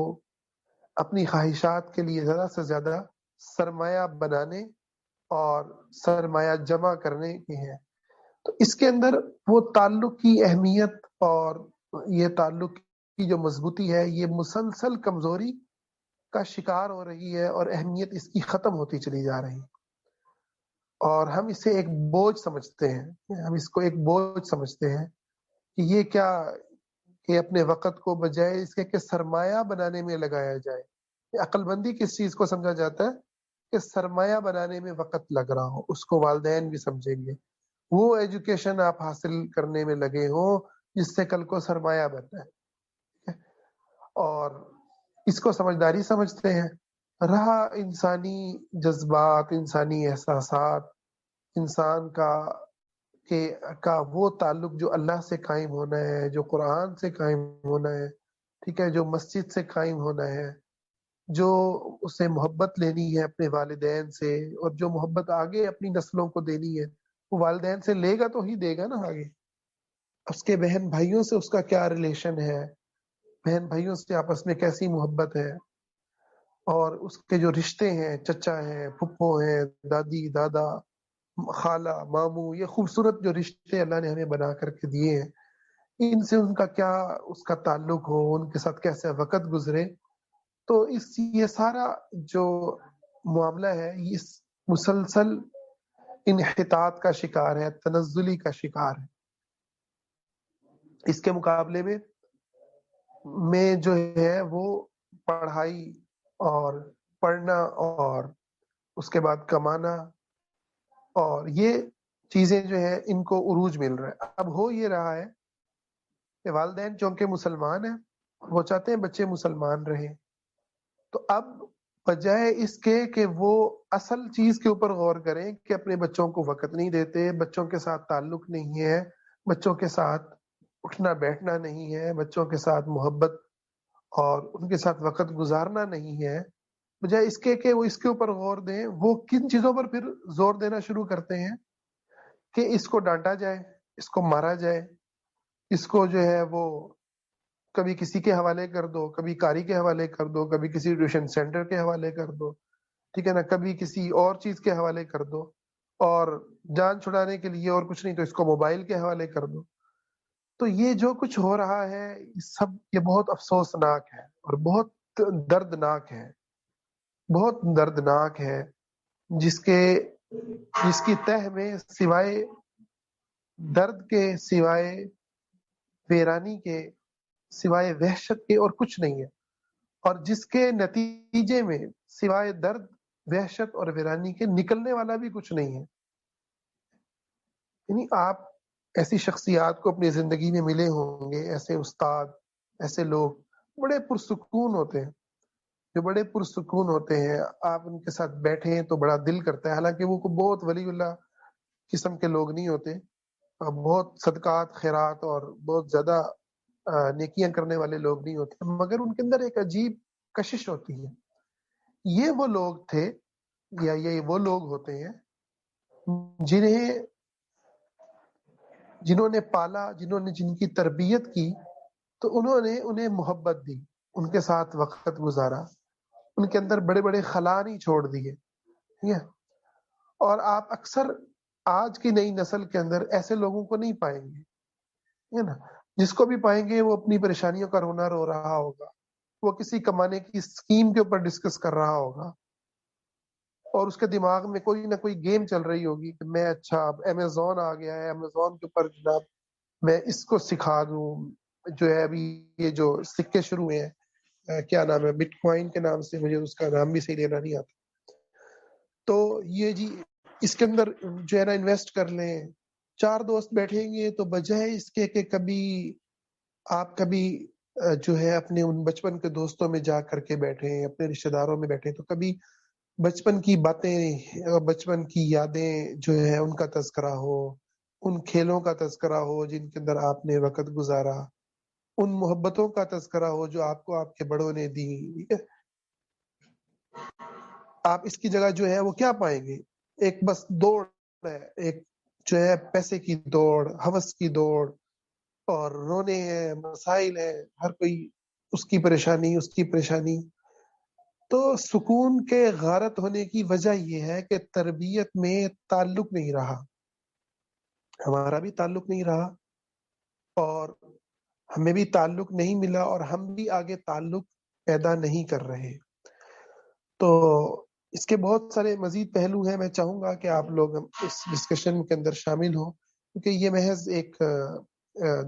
اپنی خواہشات کے لیے زیادہ سے زیادہ سرمایہ بنانے اور سرمایہ جمع کرنے کی ہیں۔ تو اس کے اندر وہ تعلق کی اہمیت اور یہ تعلق کی جو مضبوطی ہے، یہ مسلسل کمزوری کا شکار ہو رہی ہے، اور اہمیت اس کی ختم ہوتی چلی جا رہی ہے، اور ہم اسے ایک بوجھ سمجھتے ہیں، ہم اس کو ایک بوجھ سمجھتے ہیں کہ یہ کیا کہ اپنے وقت کو بجائے اس کے کہ سرمایہ بنانے میں لگایا جائے۔ عقل مندی کس چیز کو سمجھا جاتا ہے؟ کہ سرمایہ بنانے میں وقت لگ رہا ہو، اس کو والدین بھی سمجھیں گے، وہ ایجوکیشن آپ حاصل کرنے میں لگے ہوں جس سے کل کو سرمایہ بننا ہے، اور اس کو سمجھداری سمجھتے ہیں۔ رہا انسانی جذبات، انسانی احساسات، انسان کا وہ تعلق جو اللہ سے قائم ہونا ہے، جو قرآن سے قائم ہونا ہے، ٹھیک ہے، جو مسجد سے قائم ہونا ہے، جو اسے محبت لینی ہے اپنے والدین سے، اور جو محبت آگے اپنی نسلوں کو دینی ہے، وہ والدین سے لے گا تو ہی دے گا نا آگے۔ اس کے بہن بھائیوں سے اس کا کیا ریلیشن ہے، بہن بھائیوں سے آپس میں کیسی محبت ہے، اور اس کے جو رشتے ہیں، چچا ہیں، پھپھو ہیں، دادی دادا، خالہ ماموں، یہ خوبصورت جو رشتے اللہ نے ہمیں بنا کر کے دیے ہیں، ان سے ان کا کیا اس کا تعلق ہو، ان کے ساتھ کیسے وقت گزرے، تو یہ سارا جو معاملہ ہے یہ مسلسل انحطاط کا شکار ہے، تنزلی کا شکار ہے۔ اس کے مقابلے میں جو ہے وہ پڑھائی اور پڑھنا اور اس کے بعد کمانا اور یہ چیزیں جو ہیں ان کو عروج مل رہا ہے۔ اب ہو یہ رہا ہے کہ والدین چونکہ مسلمان ہیں، وہ چاہتے ہیں بچے مسلمان رہیں، تو اب بجائے اس کے کہ وہ اصل چیز کے اوپر غور کریں کہ اپنے بچوں کو وقت نہیں دیتے، بچوں کے ساتھ تعلق نہیں ہے، بچوں کے ساتھ اٹھنا بیٹھنا نہیں ہے، بچوں کے ساتھ محبت اور ان کے ساتھ وقت گزارنا نہیں ہے، بجائے اس کے کہ وہ اس کے اوپر غور دیں، وہ کن چیزوں پر پھر زور دینا شروع کرتے ہیں کہ اس کو ڈانٹا جائے، اس کو مارا جائے، اس کو جو ہے وہ کبھی کسی کے حوالے کر دو، کبھی قاری کے حوالے کر دو، کبھی کسی ٹیوشن سینٹر کے حوالے کر دو، ٹھیک ہے نا، کبھی کسی اور چیز کے حوالے کر دو، اور جان چھڑانے کے لیے اور کچھ نہیں تو اس کو موبائل کے حوالے کر دو۔ تو یہ جو کچھ ہو رہا ہے یہ بہت افسوسناک ہے اور بہت دردناک ہے، بہت دردناک ہے، جس کی تہ میں سوائے درد کے، سوائے ویرانی کے، سوائے وحشت کے اور کچھ نہیں ہے، اور جس کے نتیجے میں سوائے درد، وحشت اور ویرانی کے نکلنے والا بھی کچھ نہیں ہے۔ یعنی آپ ایسی شخصیات کو اپنی زندگی میں ملے ہوں گے، ایسے استاد، ایسے لوگ بڑے پرسکون ہوتے ہیں، جو بڑے پرسکون ہوتے ہیں، آپ ان کے ساتھ بیٹھیں تو بڑا دل کرتا ہے، حالانکہ وہ بہت ولی اللہ قسم کے لوگ نہیں ہوتے، بہت صدقات خیرات اور بہت زیادہ نیکیاں کرنے والے لوگ نہیں ہوتے، مگر ان کے اندر ایک عجیب کشش ہوتی ہے۔ یہ وہ لوگ تھے یا یہ وہ لوگ ہوتے ہیں جنہوں نے پالا، جن کی تربیت کی، تو انہوں نے انہیں محبت دی، ان کے ساتھ وقت گزارا، ان کے اندر بڑے بڑے خلا نہیں چھوڑ دیے، ٹھیک ہے؟ اور آپ اکثر آج کی نئی نسل کے اندر ایسے لوگوں کو نہیں پائیں گے، ٹھیک ہے نا؟ جس کو بھی پائیں گے وہ اپنی پریشانیوں کا رونا رو رہا ہوگا، وہ کسی کمانے کی اسکیم کے اوپر ڈسکس کر رہا ہوگا، اور اس کے دماغ میں کوئی نہ کوئی گیم چل رہی ہوگی کہ میں اچھا اب امیزون آ گیا ہے، امیزون کے اوپر جناب میں اس کو سکھا دوں، جو ہے ابھی یہ جو سکے شروع ہوئے ہیں، کیا نام ہے، بٹ کوائن کے نام سے، مجھے اس کا نام بھی صحیح لینا نہیں آتا، تو یہ جی اس کے اندر جو ہے نا انویسٹ کر لیں، 4 دوست بیٹھیں گے تو بجائے اس کے کہ کبھی جو ہے اپنے ان بچپن کے دوستوں میں جا کر کے بیٹھیں، اپنے رشتہ داروں میں بیٹھیں، تو کبھی بچپن کی باتیں، بچپن کی یادیں جو ہے ان کا تذکرہ ہو، ان کھیلوں کا تذکرہ ہو جن کے اندر آپ نے وقت گزارا، ان محبتوں کا تذکرہ ہو جو آپ کو آپ کے بڑوں نے دی، ٹھیک ہے؟ آپ اس کی جگہ جو ہے وہ کیا پائیں گے؟ ایک بس دوڑ ہے، ایک جو ہے پیسے کی دوڑ، ہوس کی دوڑ، اور رونے ہیں، مسائل ہیں، ہر کوئی اس کی پریشانی۔ تو سکون کے غارت ہونے کی وجہ یہ ہے کہ تربیت میں تعلق نہیں رہا، ہمارا بھی تعلق نہیں رہا، اور ہمیں بھی تعلق نہیں ملا، اور ہم بھی آگے تعلق پیدا نہیں کر رہے۔ تو اس کے بہت سارے مزید پہلو ہیں، میں چاہوں گا کہ آپ لوگ اس ڈسکشن کے اندر شامل ہوں، کیونکہ یہ محض ایک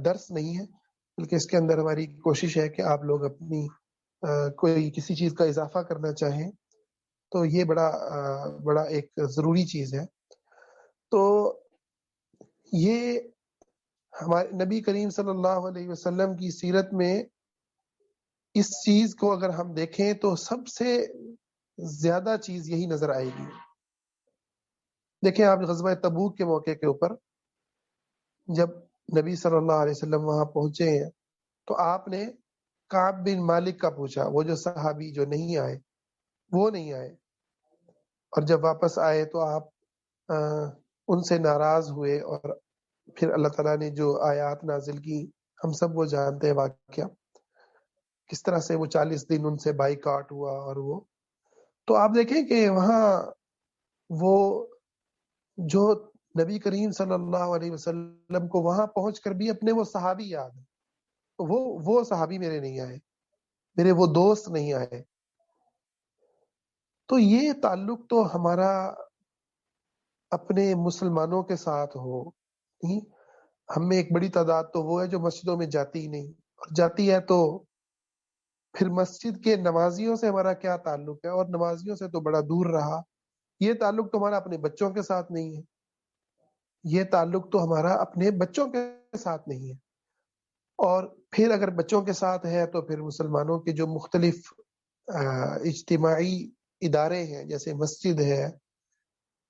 درس نہیں ہے، بلکہ اس کے اندر ہماری کوشش ہے کہ آپ لوگ اپنی کوئی کسی چیز کا اضافہ کرنا چاہیں تو یہ بڑا ایک ضروری چیز ہے۔ تو یہ ہمارے نبی کریم صلی اللہ علیہ وسلم کی سیرت میں اس چیز کو اگر ہم دیکھیں تو سب سے زیادہ چیز یہی نظر آئے گی۔ دیکھیں آپ غزوہ تبوک کے موقع کے اوپر جب نبی صلی اللہ علیہ وسلم وہاں پہنچے ہیں تو آپ نے کعب بن مالک کا پوچھا، وہ جو صحابی جو نہیں آئے، وہ نہیں آئے، اور جب واپس آئے تو آپ ان سے ناراض ہوئے، اور پھر اللہ تعالیٰ نے جو آیات نازل کی ہم سب وہ جانتے ہیں واقعہ، کس طرح سے وہ 40 دن ان سے بائیکاٹ ہوا، اور وہ تو آپ دیکھیں کہ وہاں وہ جو نبی کریم صلی اللہ علیہ وسلم کو وہاں پہنچ کر بھی اپنے وہ صحابی یاد ہیں، وہ صحابی میرے نہیں آئے، میرے وہ دوست نہیں آئے. تو یہ تعلق تو ہمارا اپنے مسلمانوں کے ساتھ ہو. ہم میں ایک بڑی تعداد تو وہ ہے جو مسجدوں میں جاتی ہی نہیں، اور جاتی ہے تو پھر مسجد کے نمازیوں سے ہمارا کیا تعلق ہے، اور نمازیوں سے تو بڑا دور رہا. یہ تعلق تو ہمارا اپنے بچوں کے ساتھ نہیں ہے، یہ تعلق تو ہمارا اپنے بچوں کے ساتھ نہیں ہے. اور پھر اگر بچوں کے ساتھ ہے تو پھر مسلمانوں کے جو مختلف اجتماعی ادارے ہیں، جیسے مسجد ہے،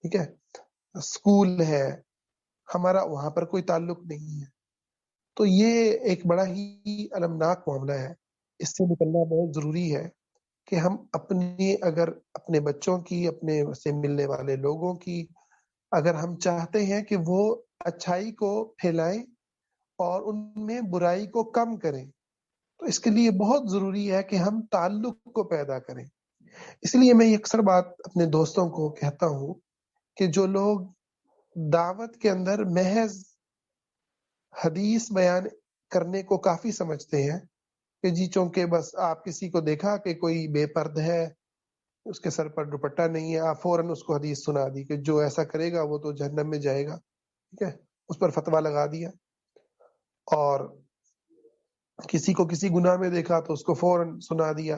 ٹھیک ہے، اسکول ہے، ہمارا وہاں پر کوئی تعلق نہیں ہے. تو یہ ایک بڑا ہی المناک معاملہ ہے، اس سے نکلنا بہت ضروری ہے کہ ہم اگر اپنے بچوں کی، اپنے سے ملنے والے لوگوں کی، اگر ہم چاہتے ہیں کہ وہ اچھائی کو پھیلائیں اور ان میں برائی کو کم کریں، تو اس کے لیے بہت ضروری ہے کہ ہم تعلق کو پیدا کریں. اس لیے میں اکثر بات اپنے دوستوں کو کہتا ہوں کہ جو لوگ دعوت کے اندر محض حدیث بیان کرنے کو کافی سمجھتے ہیں کہ جی چونکہ بس آپ کسی کو دیکھا کہ کوئی بے پرد ہے، اس کے سر پر دوپٹہ نہیں ہے، آپ فوراً اس کو حدیث سنا دی کہ جو ایسا کرے گا وہ تو جہنم میں جائے گا، ٹھیک ہے، اس پر فتویٰ لگا دیا. اور کسی کو کسی گناہ میں دیکھا تو اس کو فوراً سنا دیا،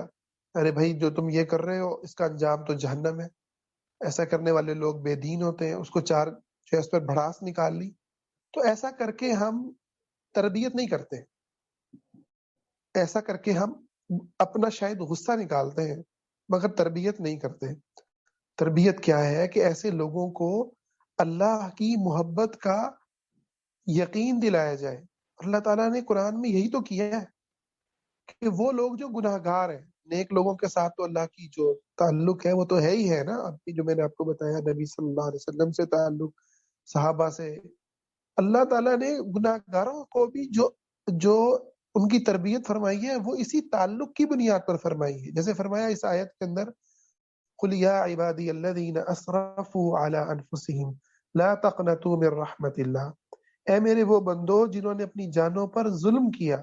ارے بھائی جو تم یہ کر رہے ہو اس کا انجام تو جہنم ہے. ایسا کرنے والے لوگ بے دین ہوتے ہیں، اس کو چار جو اس پر بھڑاس نکال لی. تو ایسا کر کے ہم تربیت نہیں کرتے، ایسا کر کے ہم اپنا شاید غصہ نکالتے ہیں مگر تربیت نہیں کرتے. تربیت کیا ہے کہ ایسے لوگوں کو اللہ کی محبت کا یقین دلایا جائے. اللہ تعالیٰ نے قرآن میں یہی تو کیا ہے کہ وہ لوگ جو گناہ گار ہیں، نیک لوگوں کے ساتھ تو اللہ کی جو تعلق ہے وہ تو ہے ہی ہے نا. ابھی جو میں نے آپ کو بتایا نبی صلی اللہ علیہ وسلم سے تعلق، صحابہ سے، اللہ تعالیٰ نے گناہ گاروں کو بھی جو ان کی تربیت فرمائی ہے وہ اسی تعلق کی بنیاد پر فرمائی ہے. جیسے فرمایا اس آیت کے اندر، قُلْ يَا عِبَادِيَ الَّذِينَ أَسْرَفُوا عَلَىٰ أَنفُسِهِمْ لَا تَقْنَطُوا مِن رَحْمَتِ اللَّهِ، اے میرے وہ بندو جنہوں نے اپنی جانوں پر ظلم کیا،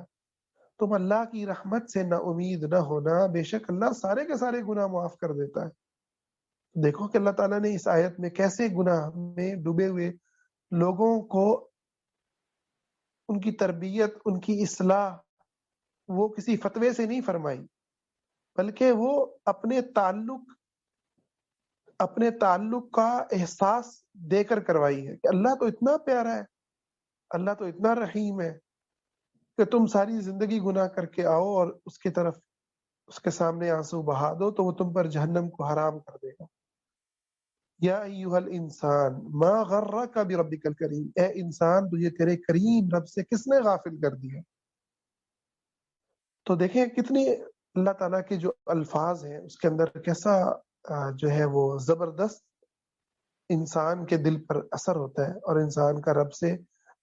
تم اللہ کی رحمت سے نا امید نہ ہونا، بے شک اللہ سارے کے سارے گناہ معاف کر دیتا ہے. دیکھو کہ اللہ تعالیٰ نے اس آیت میں کیسے گناہ میں ڈوبے ہوئے لوگوں کو ان کی تربیت، ان کی اصلاح وہ کسی فتوے سے نہیں فرمائی، بلکہ وہ اپنے تعلق کا احساس دے کر کروائی ہے کہ اللہ تو اتنا پیارا ہے، اللہ تو اتنا رحیم ہے کہ تم ساری زندگی گناہ کر کے آؤ اور اس کی طرف، اس کے سامنے آنسو بہا دو تو وہ تم پر جہنم کو حرام کر دے گا. یا ایھا الانسان ما غرک بربک الکریم، اے انسان تجھے تیرے کریم رب سے کس نے غافل کر دیا. تو دیکھیں کتنی اللہ تعالیٰ کے جو الفاظ ہیں اس کے اندر کیسا جو ہے وہ زبردست انسان کے دل پر اثر ہوتا ہے اور انسان کا رب سے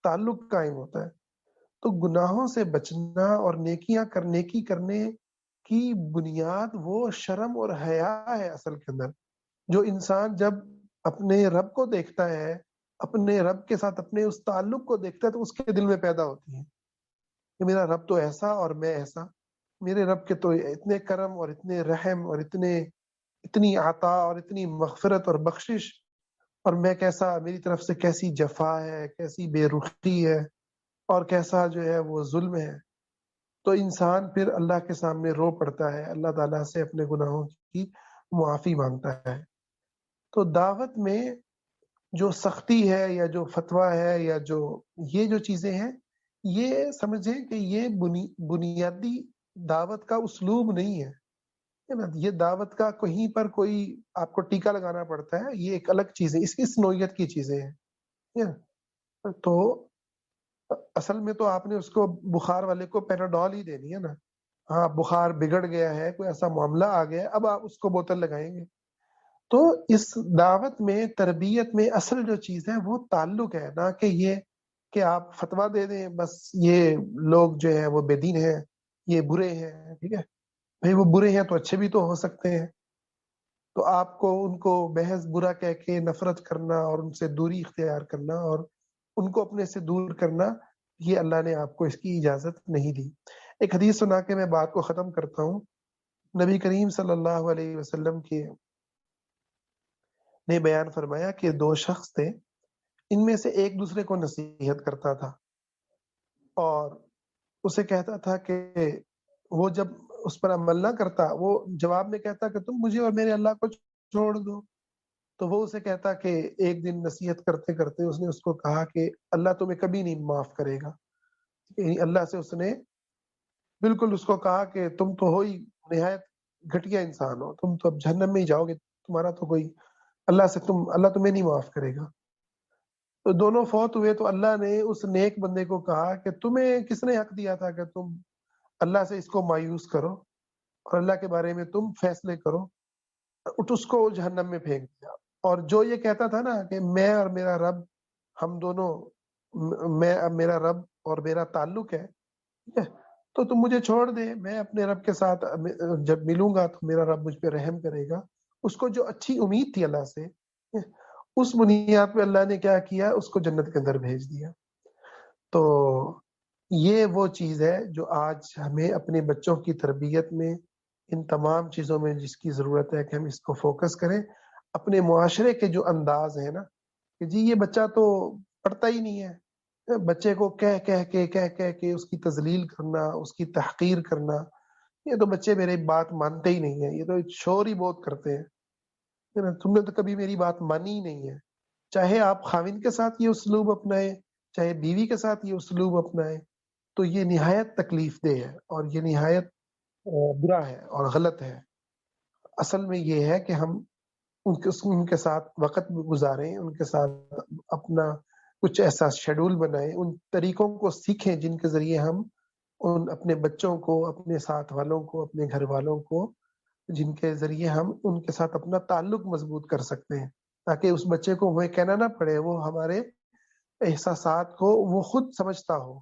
تعلق قائم ہوتا ہے. تو گناہوں سے بچنا اور نیکیاں کرنے کی بنیاد وہ شرم اور حیا ہے اصل کے اندر. جو انسان جب اپنے رب کو دیکھتا ہے، اپنے رب کے ساتھ اپنے اس تعلق کو دیکھتا ہے، تو اس کے دل میں پیدا ہوتی ہے کہ میرا رب تو ایسا اور میں ایسا، میرے رب کے تو اتنے کرم اور اتنے رحم اور اتنی عطا اور اتنی مغفرت اور بخشش، اور میں کیسا، میری طرف سے کیسی جفا ہے، کیسی بے رخی ہے، اور کیسا جو ہے وہ ظلم ہے. تو انسان پھر اللہ کے سامنے رو پڑتا ہے، اللہ تعالیٰ سے اپنے گناہوں کی معافی مانگتا ہے. تو دعوت میں جو سختی ہے یا جو فتویٰ ہے یا یہ جو چیزیں ہیں، یہ سمجھیں کہ یہ بنیادی دعوت کا اسلوب نہیں ہے. یہ دعوت کا کہیں پر کوئی آپ کو ٹیکا لگانا پڑتا ہے، یہ ایک الگ چیز ہے، اس نوعیت کی چیزیں ہیں. تو اصل میں تو آپ نے اس کو بخار والے کو پیناڈول ہی دینی ہے نا، ہاں بخار بگڑ گیا ہے، کوئی ایسا معاملہ آ گیا ہے، اب آپ اس کو بوتل لگائیں گے. تو اس دعوت میں، تربیت میں اصل جو چیز ہے وہ تعلق ہے، نہ کہ یہ کہ آپ فتویٰ دے دیں بس یہ لوگ جو ہے وہ بے دین ہیں، یہ برے ہیں. ٹھیک ہے بھائی، وہ برے ہیں تو اچھے بھی تو ہو سکتے ہیں. تو آپ کو ان کو بحث برا کہہ کے نفرت کرنا اور ان سے دوری اختیار کرنا اور ان کو اپنے سے دور کرنا، یہ اللہ نے آپ کو اس کی اجازت نہیں دی. ایک حدیث سنا کے میں بات کو ختم کرتا ہوں. نبی کریم صلی اللہ علیہ وسلم کے نے بیان فرمایا کہ دو شخص تھے، ان میں سے ایک دوسرے کو نصیحت کرتا تھا اور اسے کہتا تھا کہ وہ جب اس پر عمل نہ کرتا، وہ جواب میں کہتا کہ تم مجھے اور میرے اللہ کو چھوڑ دو. تو وہ اسے کہتا کہ ایک دن نصیحت کرتے کرتے اس نے اس کو کہا کہ اللہ تمہیں کبھی نہیں معاف کرے گا. یعنی اللہ سے اس نے بالکل اس کو کہا کہ تم تو ہو ہی نہایت گھٹیا انسان ہو، تم تو اب جہنم میں ہی جاؤ گے، تمہارا تو کوئی اللہ تمہیں نہیں معاف کرے گا. تو دونوں فوت ہوئے تو اللہ نے اس نیک بندے کو کہا کہ تمہیں کس نے حق دیا تھا کہ تم اللہ سے اس کو مایوس کرو اور اللہ کے بارے میں تم فیصلے کرو. اس کو جہنم میں پھینک دیا. اور جو یہ کہتا تھا نا کہ میں اور میرا رب، ہم دونوں، میں اب میرا رب اور میرا تعلق ہے، ٹھیک ہے، تو تم مجھے چھوڑ دے، میں اپنے رب کے ساتھ جب ملوں گا تو میرا رب مجھ پہ رحم کرے گا. اس کو جو اچھی امید تھی اللہ سے، اس بنیاد پہ اللہ نے کیا کیا، اس کو جنت کے اندر بھیج دیا. تو یہ وہ چیز ہے جو آج ہمیں اپنے بچوں کی تربیت میں، ان تمام چیزوں میں جس کی ضرورت ہے کہ ہم اس کو فوکس کریں. اپنے معاشرے کے جو انداز ہے نا کہ جی یہ بچہ تو پڑھتا ہی نہیں ہے، بچے کو کہہ کے اس کی تذلیل کرنا، اس کی تحقیر کرنا، یہ تو بچے میری بات مانتے ہی نہیں ہیں، یہ تو شور ہی بہت کرتے ہیں، تم نے تو کبھی میری بات مانی ہی نہیں ہے. چاہے آپ خاوند کے ساتھ یہ اسلوب اپنائیں، چاہے بیوی کے ساتھ یہ اسلوب اپنائیں، تو یہ نہایت تکلیف دہ ہے اور یہ نہایت برا ہے اور غلط ہے. اصل میں یہ ہے کہ ہم ان کے ساتھ وقت گزاریں، ان کے ساتھ اپنا کچھ ایسا شیڈول بنائیں، ان طریقوں کو سیکھیں جن کے ذریعے ہم ان اپنے بچوں کو، اپنے ساتھ والوں کو، اپنے گھر والوں کو، جن کے ذریعے ہم ان کے ساتھ اپنا تعلق مضبوط کر سکتے ہیں، تاکہ اس بچے کو وہ کہنا نہ پڑے، وہ ہمارے احساسات کو وہ خود سمجھتا ہو،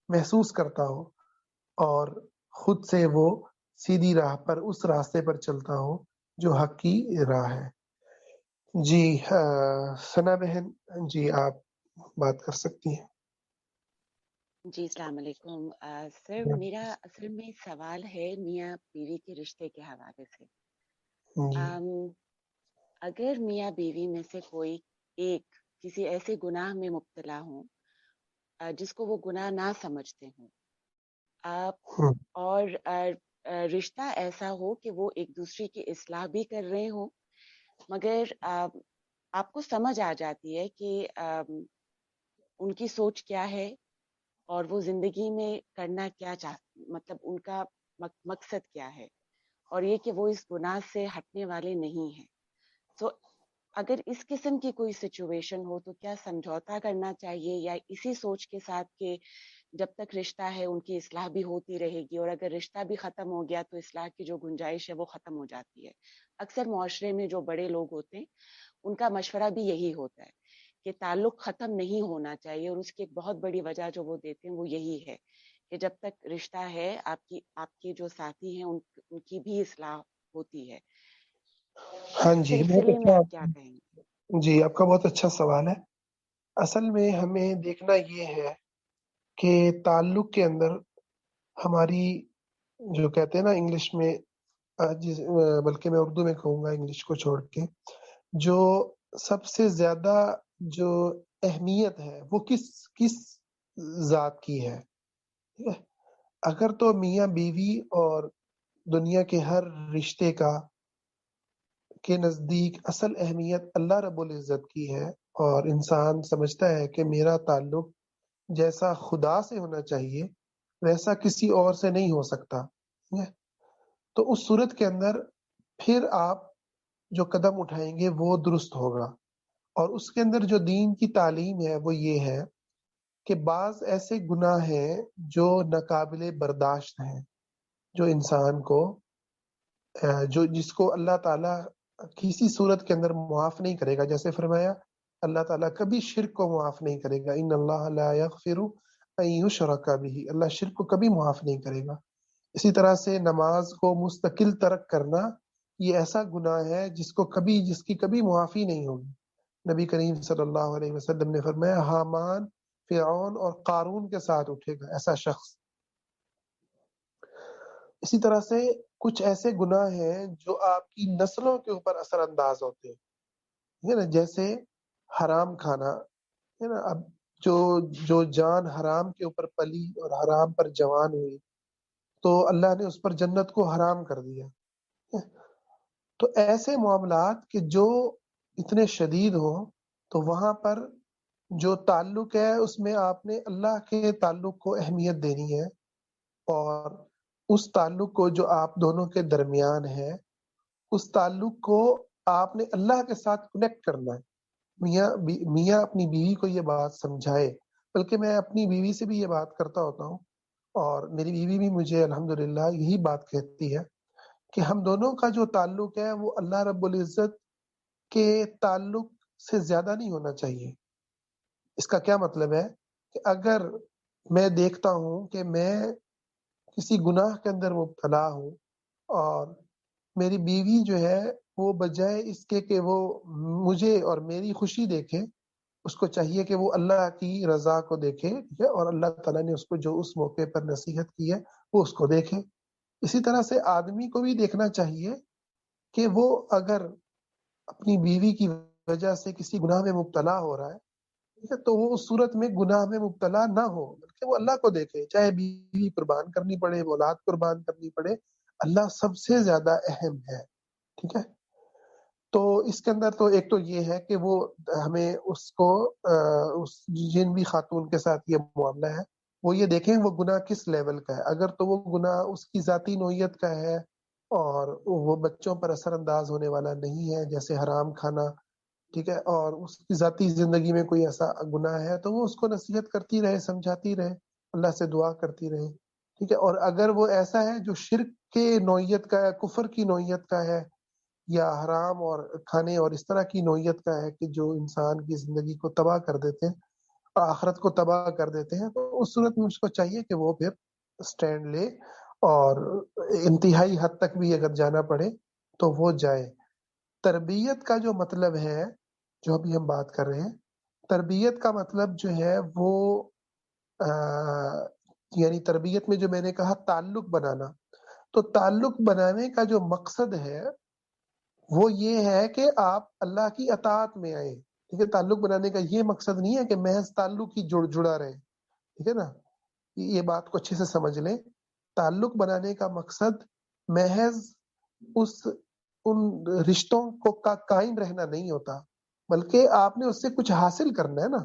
محسوس کرتا ہو اور خود سے وہ سیدھی راہ پر، اس راستے پر چلتا ہو جو حق کی راہ ہے. جی ثنا بہن، جی آپ بات کر سکتی ہیں. جی السلام علیکم. سر میرا اصل میں سوال ہے میاں بیوی کے رشتے کے حوالے سے. جی اگر میاں بیوی میں سے کوئی ایک کسی ایسے گناہ میں مبتلا ہوں جس کو وہ گناہ نہ سمجھتے ہوں، اور رشتہ ایسا ہو کہ وہ ایک دوسرے کی اصلاح بھی کر رہے ہوں، مگر آپ کو سمجھ آ جاتی ہے کہ ان کی سوچ کیا ہے اور وہ زندگی میں کرنا کیا مطلب ان کا مقصد کیا ہے، اور یہ کہ وہ اس گناہ سے ہٹنے والے نہیں ہیں. تو اگر اس قسم کی کوئی سچویشن ہو تو کیا سمجھوتا کرنا چاہیے یا اسی سوچ کے ساتھ کہ جب تک رشتہ ہے ان کی اصلاح بھی ہوتی رہے گی، اور اگر رشتہ بھی ختم ہو گیا تو اصلاح کی جو گنجائش ہے وہ ختم ہو جاتی ہے؟ اکثر معاشرے میں جو بڑے لوگ ہوتے ہیں ان کا مشورہ بھی یہی ہوتا ہے کہ تعلق ختم نہیں ہونا چاہیے، اور اس کی ایک بہت بڑی وجہ جو وہ دیتے ہیں وہ یہی ہے کہ جب تک رشتہ ہے آپ کے جو ساتھی ہیں ان کی بھی اصلاح ہوتی ہے. ہاں اس جی، بہت سلسلے میں اچھا. آپ کیا کہیں گے؟ جی آپ کا بہت اچھا سوال ہے. اصل میں ہمیں دیکھنا یہ ہے کہ تعلق کے اندر ہماری، جو کہتے ہیں نا انگلش میں، بلکہ میں اردو میں کہوں گا انگلش کو چھوڑ کے، جو سب سے زیادہ جو اہمیت ہے وہ کس ذات کی ہے. ٹھیک ہے، اگر تو میاں بیوی اور دنیا کے ہر رشتے کے نزدیک اصل اہمیت اللہ رب العزت کی ہے اور انسان سمجھتا ہے کہ میرا تعلق جیسا خدا سے ہونا چاہیے ویسا کسی اور سے نہیں ہو سکتا، ٹھیک ہے، تو اس صورت کے اندر پھر آپ جو قدم اٹھائیں گے وہ درست ہوگا. اور اس کے اندر جو دین کی تعلیم ہے وہ یہ ہے کہ بعض ایسے گناہ ہیں جو ناقابل برداشت ہیں، جو انسان کو جس کو اللہ تعالیٰ کسی صورت کے اندر معاف نہیں کرے گا. جیسے فرمایا اللہ تعالیٰ کبھی شرک کو معاف نہیں کرے گا. ان اللہ لا یغفر ان یشرک بہ، اللہ شرک کو کبھی معاف نہیں کرے گا. اسی طرح سے نماز کو مستقل ترک کرنا یہ ایسا گناہ ہے جس کی کبھی معافی نہیں ہوگی. نبی کریم صلی اللہ علیہ وسلم نے فرمایا حامان، فرعون اور قارون کے ساتھ اٹھے گا ایسا شخص. اسی طرح سے کچھ ایسے گناہ ہیں جو آپ کی نسلوں کے اوپر اثر انداز ہوتے ہیں، ٹھیک ہے نا. جیسے حرام کھانا، ہے نا. اب جو جان حرام کے اوپر پلی اور حرام پر جوان ہوئی تو اللہ نے اس پر جنت کو حرام کر دیا. تو ایسے معاملات کہ جو اتنے شدید ہوں تو وہاں پر جو تعلق ہے اس میں آپ نے اللہ کے تعلق کو اہمیت دینی ہے، اور اس تعلق کو جو آپ دونوں کے درمیان ہے اس تعلق کو آپ نے اللہ کے ساتھ کنیکٹ کرنا ہے. میاں اپنی بیوی کو یہ بات سمجھائے، بلکہ میں اپنی بیوی سے بھی یہ بات کرتا ہوتا ہوں، اور میری بیوی بھی مجھے الحمدللہ یہی بات کہتی ہے کہ ہم دونوں کا جو تعلق ہے وہ اللہ رب العزت کے تعلق سے زیادہ نہیں ہونا چاہیے. اس کا کیا مطلب ہے کہ اگر میں دیکھتا ہوں کہ میں کسی گناہ کے اندر مبتلا ہوں اور میری بیوی جو ہے وہ بجائے اس کے کہ وہ مجھے اور میری خوشی دیکھے، اس کو چاہیے کہ وہ اللہ کی رضا کو دیکھے، ٹھیک ہے، اور اللہ تعالیٰ نے اس کو جو اس موقع پر نصیحت کی ہے وہ اس کو دیکھے. اسی طرح سے آدمی کو بھی دیکھنا چاہیے کہ وہ اگر اپنی بیوی کی وجہ سے کسی گناہ میں مبتلا ہو رہا ہے، ٹھیک ہے، تو وہ اس صورت میں گناہ میں مبتلا نہ ہو، بلکہ وہ اللہ کو دیکھے. چاہے بیوی قربان کرنی پڑے، اولاد قربان کرنی پڑے، اللہ سب سے زیادہ اہم ہے. ٹھیک ہے. تو اس کے اندر تو ایک تو یہ ہے کہ وہ ہمیں اس کو اس جن بھی خاتون کے ساتھ یہ معاملہ ہے وہ یہ دیکھیں وہ گناہ کس لیول کا ہے. اگر تو وہ گناہ اس کی ذاتی نوعیت کا ہے اور وہ بچوں پر اثر انداز ہونے والا نہیں ہے، جیسے حرام کھانا، ٹھیک ہے، اور اس کی ذاتی زندگی میں کوئی ایسا گناہ ہے تو وہ اس کو نصیحت کرتی رہے، سمجھاتی رہے، اللہ سے دعا کرتی رہے. ٹھیک ہے. اور اگر وہ ایسا ہے جو شرک کے نوعیت کا ہے، کفر کی نوعیت کا ہے، یا حرام اور کھانے اور اس طرح کی نوعیت کا ہے کہ جو انسان کی زندگی کو تباہ کر دیتے ہیں، آخرت کو تباہ کر دیتے ہیں، تو اس صورت میں اس کو چاہیے کہ وہ پھر سٹینڈ لے اور انتہائی حد تک بھی اگر جانا پڑے تو وہ جائے. تربیت کا جو مطلب ہے، جو ابھی ہم بات کر رہے ہیں، تربیت کا مطلب جو ہے وہ یعنی تربیت میں جو میں نے کہا تعلق بنانا، تو تعلق بنانے کا جو مقصد ہے وہ یہ ہے کہ آپ اللہ کی اطاعت میں آئیں. ٹھیک ہے. تعلق بنانے کا یہ مقصد نہیں ہے کہ محض تعلق ہی جڑا رہے. ٹھیک ہے نا. یہ بات کو اچھے سے سمجھ لیں. تعلق بنانے کا مقصد محض ان رشتوں کو کا قائم رہنا نہیں ہوتا، بلکہ آپ نے اس سے کچھ حاصل کرنا ہے نا.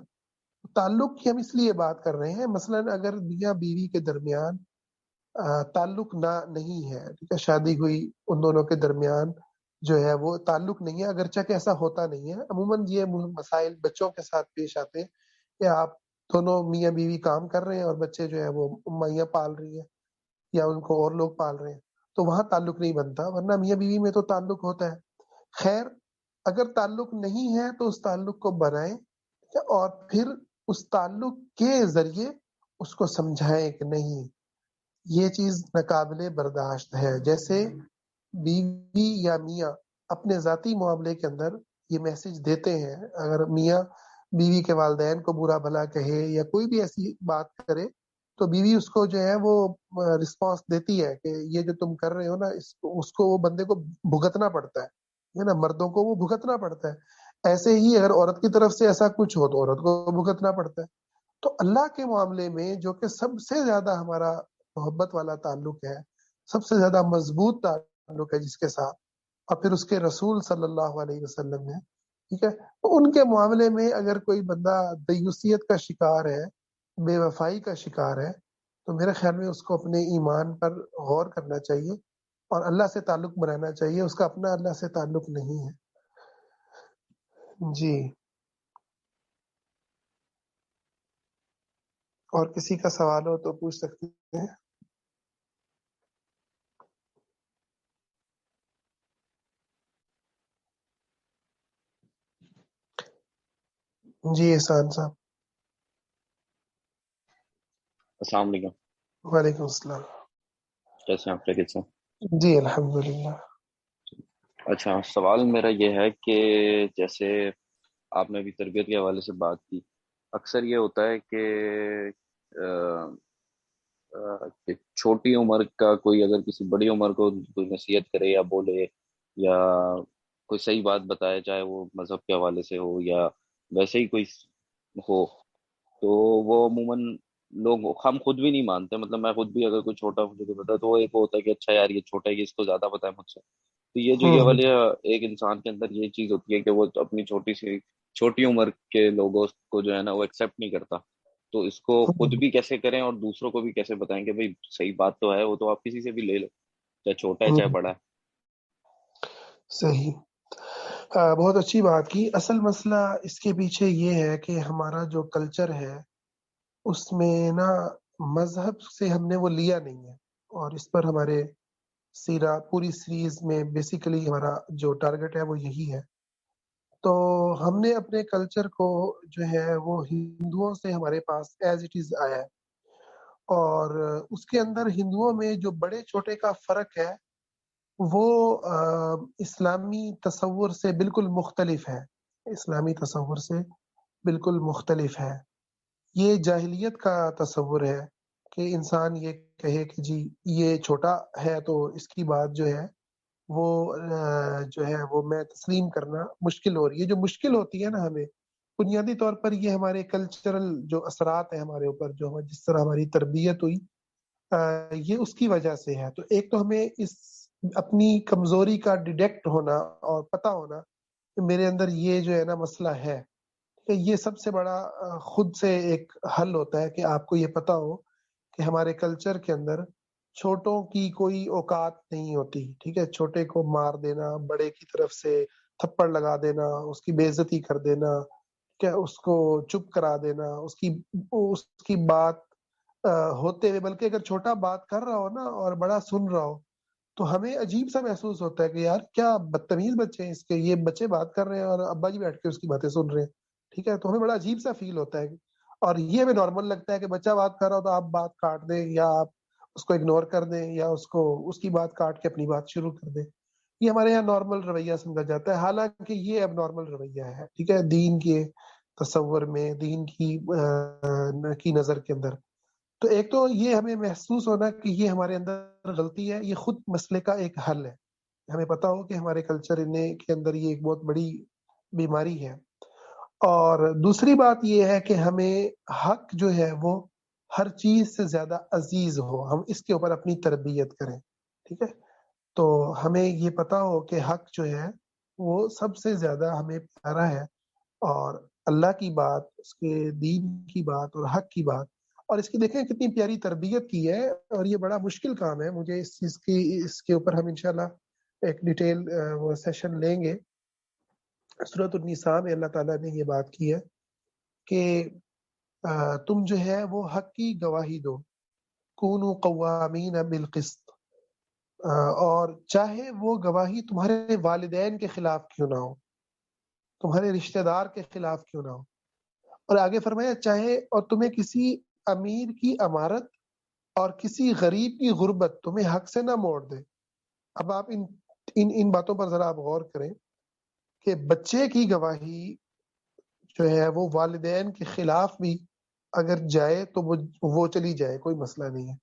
تعلق کی ہم اس لیے بات کر رہے ہیں، مثلا اگر میاں بیوی کے درمیان تعلق نہیں ہے، ٹھیک ہے، شادی ہوئی ان دونوں کے درمیان جو ہے وہ تعلق نہیں ہے، اگرچہ کہ ایسا ہوتا نہیں ہے. عموماً یہ مسائل بچوں کے ساتھ پیش آتے ہیں کہ آپ دونوں میاں بیوی کام کر رہے ہیں اور بچے جو ہے وہ مائیاں پال رہی ہیں یا ان کو اور لوگ پال رہے ہیں، تو وہاں تعلق نہیں بنتا، ورنہ میاں بیوی میں تو تعلق ہوتا ہے. خیر، اگر تعلق نہیں ہے تو اس تعلق کو بنائیں اور پھر اس تعلق کے ذریعے اس کو سمجھائیں کہ نہیں یہ چیز ناقابل برداشت ہے. جیسے بیوی یا میاں اپنے ذاتی معاملے کے اندر یہ میسج دیتے ہیں، اگر میاں بیوی کے والدین کو برا بھلا کہے یا کوئی بھی ایسی بات کرے تو بیوی اس کو جو ہے وہ رسپانس دیتی ہے کہ یہ جو تم کر رہے ہو نا، اس کو وہ بندے کو بھگتنا پڑتا ہے نا، مردوں کو وہ بھگتنا پڑتا ہے. ایسے ہی اگر عورت کی طرف سے ایسا کچھ ہو تو عورت کو بھگتنا پڑتا ہے. تو اللہ کے معاملے میں جو کہ سب سے زیادہ ہمارا محبت والا تعلق ہے، سب سے زیادہ مضبوط تعلق ہے جس کے ساتھ، اور پھر اس کے رسول صلی اللہ علیہ وسلم نے، ٹھیک ہے، تو ان کے معاملے میں اگر کوئی بندہ دیوسیت کا شکار ہے، بے وفائی کا شکار ہے، تو میرے خیال میں اس کو اپنے ایمان پر غور کرنا چاہیے اور اللہ سے تعلق بنانا چاہیے. اس کا اپنا اللہ سے تعلق نہیں ہے. جی. اور کسی کا سوال ہو تو پوچھ سکتے ہیں. جی احسان صاحب. السلام علیکم. وعلیکم السلام. کیسے ہیں آپ؟ خیریت سے؟ جی الحمدللہ. اچھا، سوال میرا یہ ہے کہ جیسے آپ نے ابھی تربیت کے حوالے سے بات کی، اکثر یہ ہوتا ہے کہ کہ چھوٹی عمر کا کوئی اگر کسی بڑی عمر کو کوئی نصیحت کرے یا بولے یا کوئی صحیح بات بتائے، چاہے وہ مذہب کے حوالے سے ہو یا ویسے ہی کوئی ہو، تو وہ عموماً لوگ، ہم خود بھی نہیں مانتے. مطلب میں خود بھی اگر کوئی چھوٹا مجھے کوئی بتا تو وہ ایک ہوتا ہے کہ اچھا یار یہ چھوٹا ہے کہ اس کو زیادہ پتا ہے مجھ سے. تو یہ جو یہ ہوں والی ایک انسان کے اندر یہ چیز ہوتی ہے کہ وہ اپنی چھوٹی عمر کے لوگوں کو جو ہے نا وہ ایکسیپٹ نہیں کرتا. تو اس کو خود ہوں. بھی کیسے کریں اور دوسروں کو بھی کیسے بتائیں کہ بھائی صحیح بات تو ہے، وہ تو آپ کسی سے بھی لے لو، چاہے چھوٹا ہے چاہے ہوں. بڑا ہے. صحیح. بہت اچھی بات کی. اصل مسئلہ اس کے پیچھے یہ ہے کہ ہمارا جو کلچر ہے اس میں نا مذہب سے ہم نے وہ لیا نہیں ہے، اور اس پر ہمارے پوری سیریز میں بیسیکلی ہمارا جو ٹارگٹ ہے وہ یہی ہے. تو ہم نے اپنے کلچر کو جو ہے وہ ہندوؤں سے ہمارے پاس ایز اٹ از آیا ہے، اور اس کے اندر ہندوؤں میں جو بڑے چھوٹے کا فرق ہے وہ اسلامی تصور سے بالکل مختلف ہے. اسلامی تصور سے بالکل مختلف ہے. یہ جاہلیت کا تصور ہے کہ انسان یہ کہے کہ جی یہ چھوٹا ہے تو اس کی بات جو ہے وہ جو ہے وہ میں تسلیم کرنا مشکل ہو رہی ہے. جو مشکل ہوتی ہے نا ہمیں بنیادی طور پر یہ ہمارے کلچرل جو اثرات ہیں ہمارے اوپر، جو جس طرح ہماری تربیت ہوئی یہ اس کی وجہ سے ہے. تو ایک تو ہمیں اس اپنی کمزوری کا ڈیٹیکٹ ہونا اور پتہ ہونا کہ میرے اندر یہ جو ہے نا مسئلہ ہے، کہ یہ سب سے بڑا خود سے ایک حل ہوتا ہے کہ آپ کو یہ پتا ہو کہ ہمارے کلچر کے اندر چھوٹوں کی کوئی اوقات نہیں ہوتی. ٹھیک ہے، چھوٹے کو مار دینا، بڑے کی طرف سے تھپڑ لگا دینا، اس کی بے عزتی کر دینا، کہ اس کو چپ کرا دینا، اس کی بات ہوتے ہوئے، بلکہ اگر چھوٹا بات کر رہا ہو نا اور بڑا سن رہا ہو تو ہمیں عجیب سا محسوس ہوتا ہے کہ یار کیا بدتمیز بچے ہیں اس کے، یہ بچے بات کر رہے ہیں اور ابا جی بیٹھ کے اس کی باتیں سن رہے ہیں. ٹھیک ہے، تو ہمیں بڑا عجیب سا فیل ہوتا ہے، اور یہ ہمیں نارمل لگتا ہے کہ بچہ بات کر رہا ہو تو آپ بات کاٹ دیں یا آپ اس کو اگنور کر دیں یا اس کی بات کاٹ کے اپنی بات شروع کر دیں. یہ ہمارے یہاں نارمل رویہ سمجھا جاتا ہے، حالانکہ یہ اب نارمل رویہ ہے. ٹھیک ہے، دین کے تصور میں، دین کی نظر کے اندر. تو ایک تو یہ ہمیں محسوس ہونا کہ یہ ہمارے اندر غلطی ہے، یہ خود مسئلے کا ایک حل ہے. ہمیں پتا ہو کہ ہمارے کلچر کے اندر یہ ایک بہت بڑی بیماری ہے. اور دوسری بات یہ ہے کہ ہمیں حق جو ہے وہ ہر چیز سے زیادہ عزیز ہو، ہم اس کے اوپر اپنی تربیت کریں. ٹھیک ہے، تو ہمیں یہ پتا ہو کہ حق جو ہے وہ سب سے زیادہ ہمیں پیارا ہے، اور اللہ کی بات، اس کے دین کی بات اور حق کی بات. اور اس کی دیکھیں کتنی پیاری تربیت کی ہے، اور یہ بڑا مشکل کام ہے. مجھے اس چیز کی، اس کے اوپر ہم انشاءاللہ ایک ڈیٹیل وہ سیشن لیں گے. سورۃ النساء میں اللہ تعالیٰ نے یہ بات کی ہے کہ تم جو ہے وہ حق کی گواہی دو، کونوا قوامین بالقسط، اور چاہے وہ گواہی تمہارے والدین کے خلاف کیوں نہ ہو، تمہارے رشتہ دار کے خلاف کیوں نہ ہو. اور آگے فرمایا چاہے اور تمہیں کسی امیر کی امارت اور کسی غریب کی غربت تمہیں حق سے نہ موڑ دے. اب آپ ان باتوں پر ذرا آپ غور کریں کہ بچے کی گواہی جو ہے وہ والدین کے خلاف بھی اگر جائے تو وہ چلی جائے، کوئی مسئلہ نہیں ہے.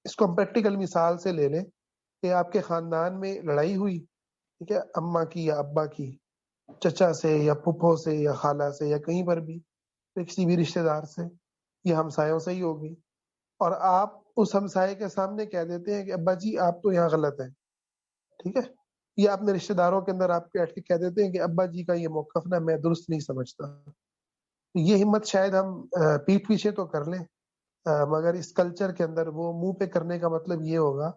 اس کو ہم پریکٹیکل مثال سے لے لیں کہ آپ کے خاندان میں لڑائی ہوئی، ٹھیک ہے، اماں کی یا ابا کی، چچا سے یا پھپھو سے یا خالہ سے یا کہیں پر بھی کسی بھی رشتہ دار سے یا ہمسایوں سے ہی ہوگی، اور آپ اس ہمسائے کے سامنے کہہ دیتے ہیں کہ ابا جی آپ تو یہاں غلط ہیں. ٹھیک ہے، یا اپنے رشتہ داروں کے اندر آپ بیٹھ کے کہہ دیتے ہیں کہ ابا جی کا یہ موقف نا میں درست نہیں سمجھتا. یہ ہمت شاید ہم پیٹھ پیچھے تو کر لیں، مگر اس کلچر کے اندر وہ منہ پہ کرنے کا مطلب یہ ہوگا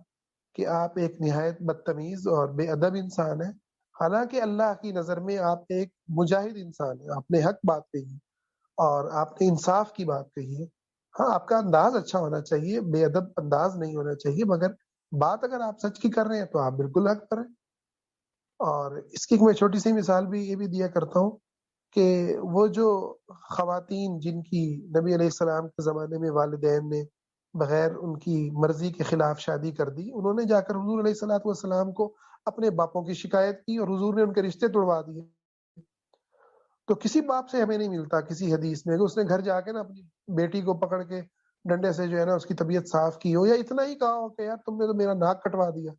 کہ آپ ایک نہایت بدتمیز اور بے ادب انسان ہیں. حالانکہ اللہ کی نظر میں آپ ایک مجاہد انسان ہیں، آپ نے حق بات کہی اور آپ نے انصاف کی بات کہی ہے. ہاں آپ کا انداز اچھا ہونا چاہیے، بے ادب انداز نہیں ہونا چاہیے، مگر بات اگر آپ سچ کی کر رہے ہیں تو آپ بالکل حق پر ہیں. اور اس کی میں چھوٹی سی مثال بھی یہ بھی دیا کرتا ہوں کہ وہ جو خواتین جن کی نبی علیہ السلام کے زمانے میں والدین نے بغیر ان کی مرضی کے خلاف شادی کر دی، انہوں نے جا کر حضور علیہ الصلوۃ والسلام کو اپنے باپوں کی شکایت کی اور حضور نے ان کے رشتے توڑوا دیے. تو کسی باپ سے ہمیں نہیں ملتا کسی حدیث میں کہ اس نے گھر جا کے نا اپنی بیٹی کو پکڑ کے ڈنڈے سے جو ہے نا اس کی طبیعت صاف کی ہو، یا اتنا ہی کہا ہو کہ یار تم نے تو میرا ناک کٹوا دیا.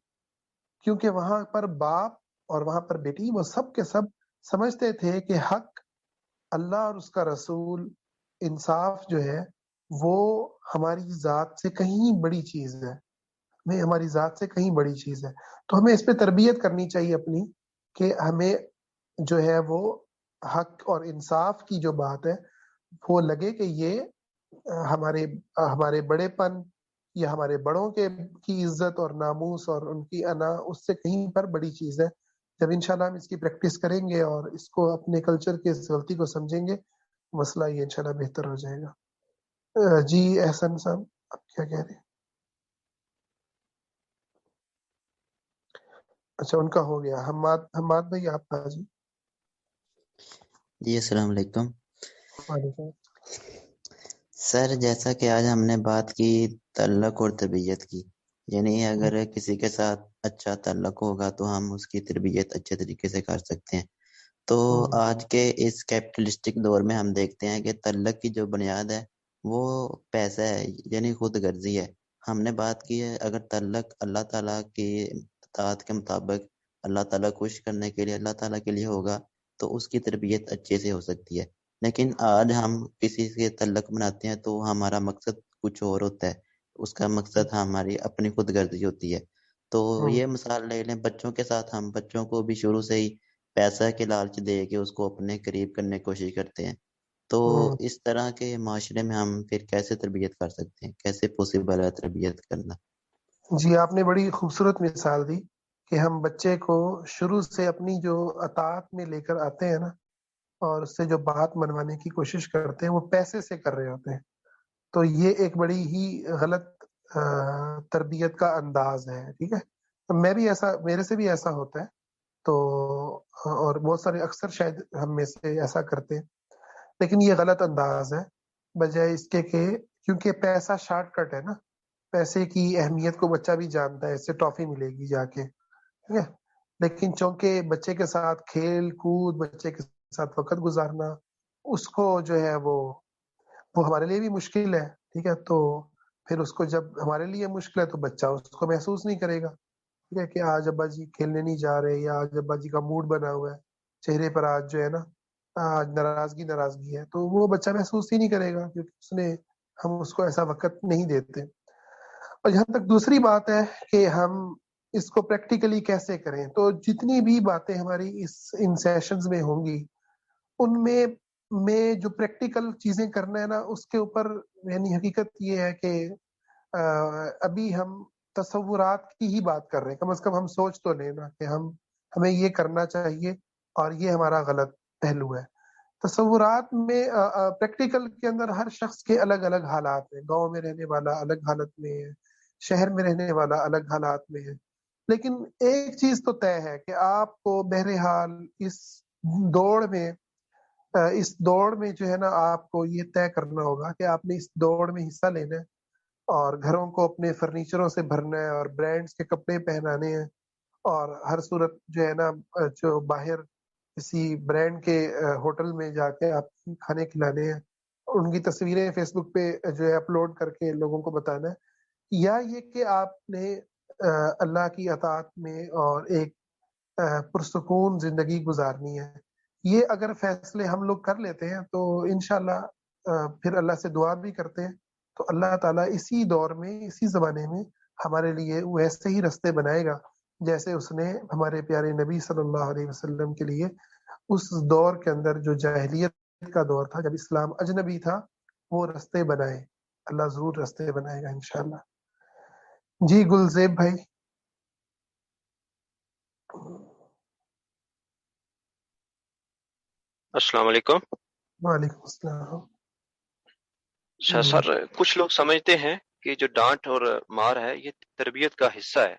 کیونکہ وہاں پر باپ اور وہاں پر بیٹی وہ سب کے سب سمجھتے تھے کہ حق اللہ اور اس کا رسول، انصاف جو ہے وہ ہماری ذات سے کہیں بڑی چیز ہے، ہماری ذات سے کہیں بڑی چیز ہے. تو ہمیں اس پہ تربیت کرنی چاہیے اپنی، کہ ہمیں جو ہے وہ حق اور انصاف کی جو بات ہے وہ لگے کہ یہ ہمارے بڑے پن یا ہمارے بڑوں کی عزت اور ناموس اور ان کی انا اس سے کہیں پر بڑی چیز ہے. جب انشاءاللہ ہم اس کی پریکٹس کریں گے اور اس کو اپنے کلچر کے اس غلطی کو سمجھیں گے، مسئلہ یہ انشاءاللہ بہتر ہو جائے گا. جی احسن صاحب آپ کیا کہہ رہے ہیں؟ اچھا ان کا ہو گیا. حماد بھائی آپ آ جی. جی السلام علیکم وعلیکم. سر. جیسا کہ آج ہم نے بات کی تعلق اور تربیت کی، یعنی اگر کسی کے ساتھ اچھا تعلق ہوگا تو ہم اس کی تربیت اچھے طریقے سے کر سکتے ہیں. تو آج کے اس کیپٹلسٹک دور میں ہم دیکھتے ہیں کہ تعلق کی جو بنیاد ہے وہ پیسہ ہے، یعنی خود غرضی ہے. ہم نے بات کی ہے اگر تعلق اللہ تعالیٰ کی اطاعت کے مطابق اللہ تعالیٰ خوش کرنے کے لیے اللہ تعالیٰ کے لیے ہوگا تو اس کی تربیت اچھے سے ہو سکتی ہے. لیکن آج ہم کسی سے تعلق بناتے ہیں تو ہمارا مقصد کچھ اور ہوتا ہے، اس کا مقصد ہماری اپنی خود غرضی ہوتی ہے. تو یہ مثال لے لیں بچوں کے ساتھ، ہم بچوں کو بھی شروع سے ہی پیسہ کے لالچ دے کے اس کو اپنے قریب کرنے کی کوشش کرتے ہیں. تو اس طرح کے معاشرے میں ہم پھر کیسے تربیت کر سکتے ہیں، کیسے پوسیبل ہے تربیت کرنا؟ جی آپ نے بڑی خوبصورت مثال دی کہ ہم بچے کو شروع سے اپنی جو اطاعت میں لے کر آتے ہیں نا، اور اس سے جو بات منوانے کی کوشش کرتے ہیں وہ پیسے سے کر رہے ہوتے ہیں. تو یہ ایک بڑی ہی غلط تربیت کا انداز ہے. ٹھیک ہے، میرے سے بھی ایسا ہوتا ہے. تو اور بہت سارے اکثر شاید ہم میں سے ایسا کرتے ہیں، لیکن یہ غلط انداز ہے. بجائے اس کے کہ کیونکہ پیسہ شارٹ کٹ ہے نا، پیسے کی اہمیت کو بچہ بھی جانتا ہے، اس سے ٹافی ملے گی جا کے. ٹھیک ہے، لیکن چونکہ بچے کے ساتھ کھیل کود، بچے کے ساتھ وقت گزارنا، اس کو جو ہے وہ ہمارے لیے بھی مشکل ہے. ٹھیک ہے، تو پھر اس کو جب ہمارے لیے مشکل ہے تو بچہ اس کو محسوس نہیں کرے گا. ٹھیک ہے، کہ آج ابا جی کھیلنے نہیں جا رہے، یا آج ابا جی کا موڈ بنا ہوا ہے، چہرے پر آج جو ہے نا آج ناراضگی ہے، تو وہ بچہ محسوس ہی نہیں کرے گا کیونکہ ہم اس کو ایسا وقت نہیں دیتے. اور جہاں تک دوسری بات ہے کہ ہم اس کو پریکٹیکلی کیسے کریں، تو جتنی بھی باتیں ہماری ان سیشنز میں ہوں گی ان میں جو پریکٹیکل چیزیں کرنا ہے نا اس کے اوپر، یعنی حقیقت یہ ہے کہ ابھی ہم تصورات کی ہی بات کر رہے ہیں. کم از کم ہم سوچ تو لیں نا کہ ہمیں یہ کرنا چاہیے اور یہ ہمارا غلط پہلو ہے. تصورات میں پریکٹیکل کے اندر ہر شخص کے الگ الگ حالات ہیں. گاؤں میں رہنے والا الگ حالت میں ہے، شہر میں رہنے والا الگ حالات میں ہے. لیکن ایک چیز تو طے ہے کہ آپ کو بہرحال اس دوڑ میں جو ہے نا آپ کو یہ طے کرنا ہوگا کہ آپ نے اس دوڑ میں حصہ لینا ہے، اور گھروں کو اپنے فرنیچروں سے بھرنا ہے، اور برانڈز کے کپڑے پہنانے ہیں، اور ہر صورت جو ہے نا جو باہر کسی برانڈ کے ہوٹل میں جا کے آپ کھانے کھلانے ہیں، ان کی تصویریں فیس بک پہ جو ہے اپلوڈ کر کے لوگوں کو بتانا ہے. یا یہ کہ آپ نے اللہ کی اطاعت میں اور ایک پرسکون زندگی گزارنی ہے. یہ اگر فیصلے ہم لوگ کر لیتے ہیں تو انشاءاللہ پھر اللہ سے دعا بھی کرتے ہیں تو اللہ تعالیٰ اسی دور میں، اسی زمانے میں ہمارے لیے ویسے ہی رستے بنائے گا جیسے اس نے ہمارے پیارے نبی صلی اللہ علیہ وسلم کے لیے اس دور کے اندر جو جاہلیت کا دور تھا، جب اسلام اجنبی تھا، وہ رستے بنائے. اللہ ضرور رستے بنائے گا انشاءاللہ. جی گلزیب بھائی. السلام علیکم. وعلیکم السلام. سر کچھ لوگ سمجھتے ہیں کہ جو ڈانٹ اور مار ہے یہ تربیت کا حصہ ہے.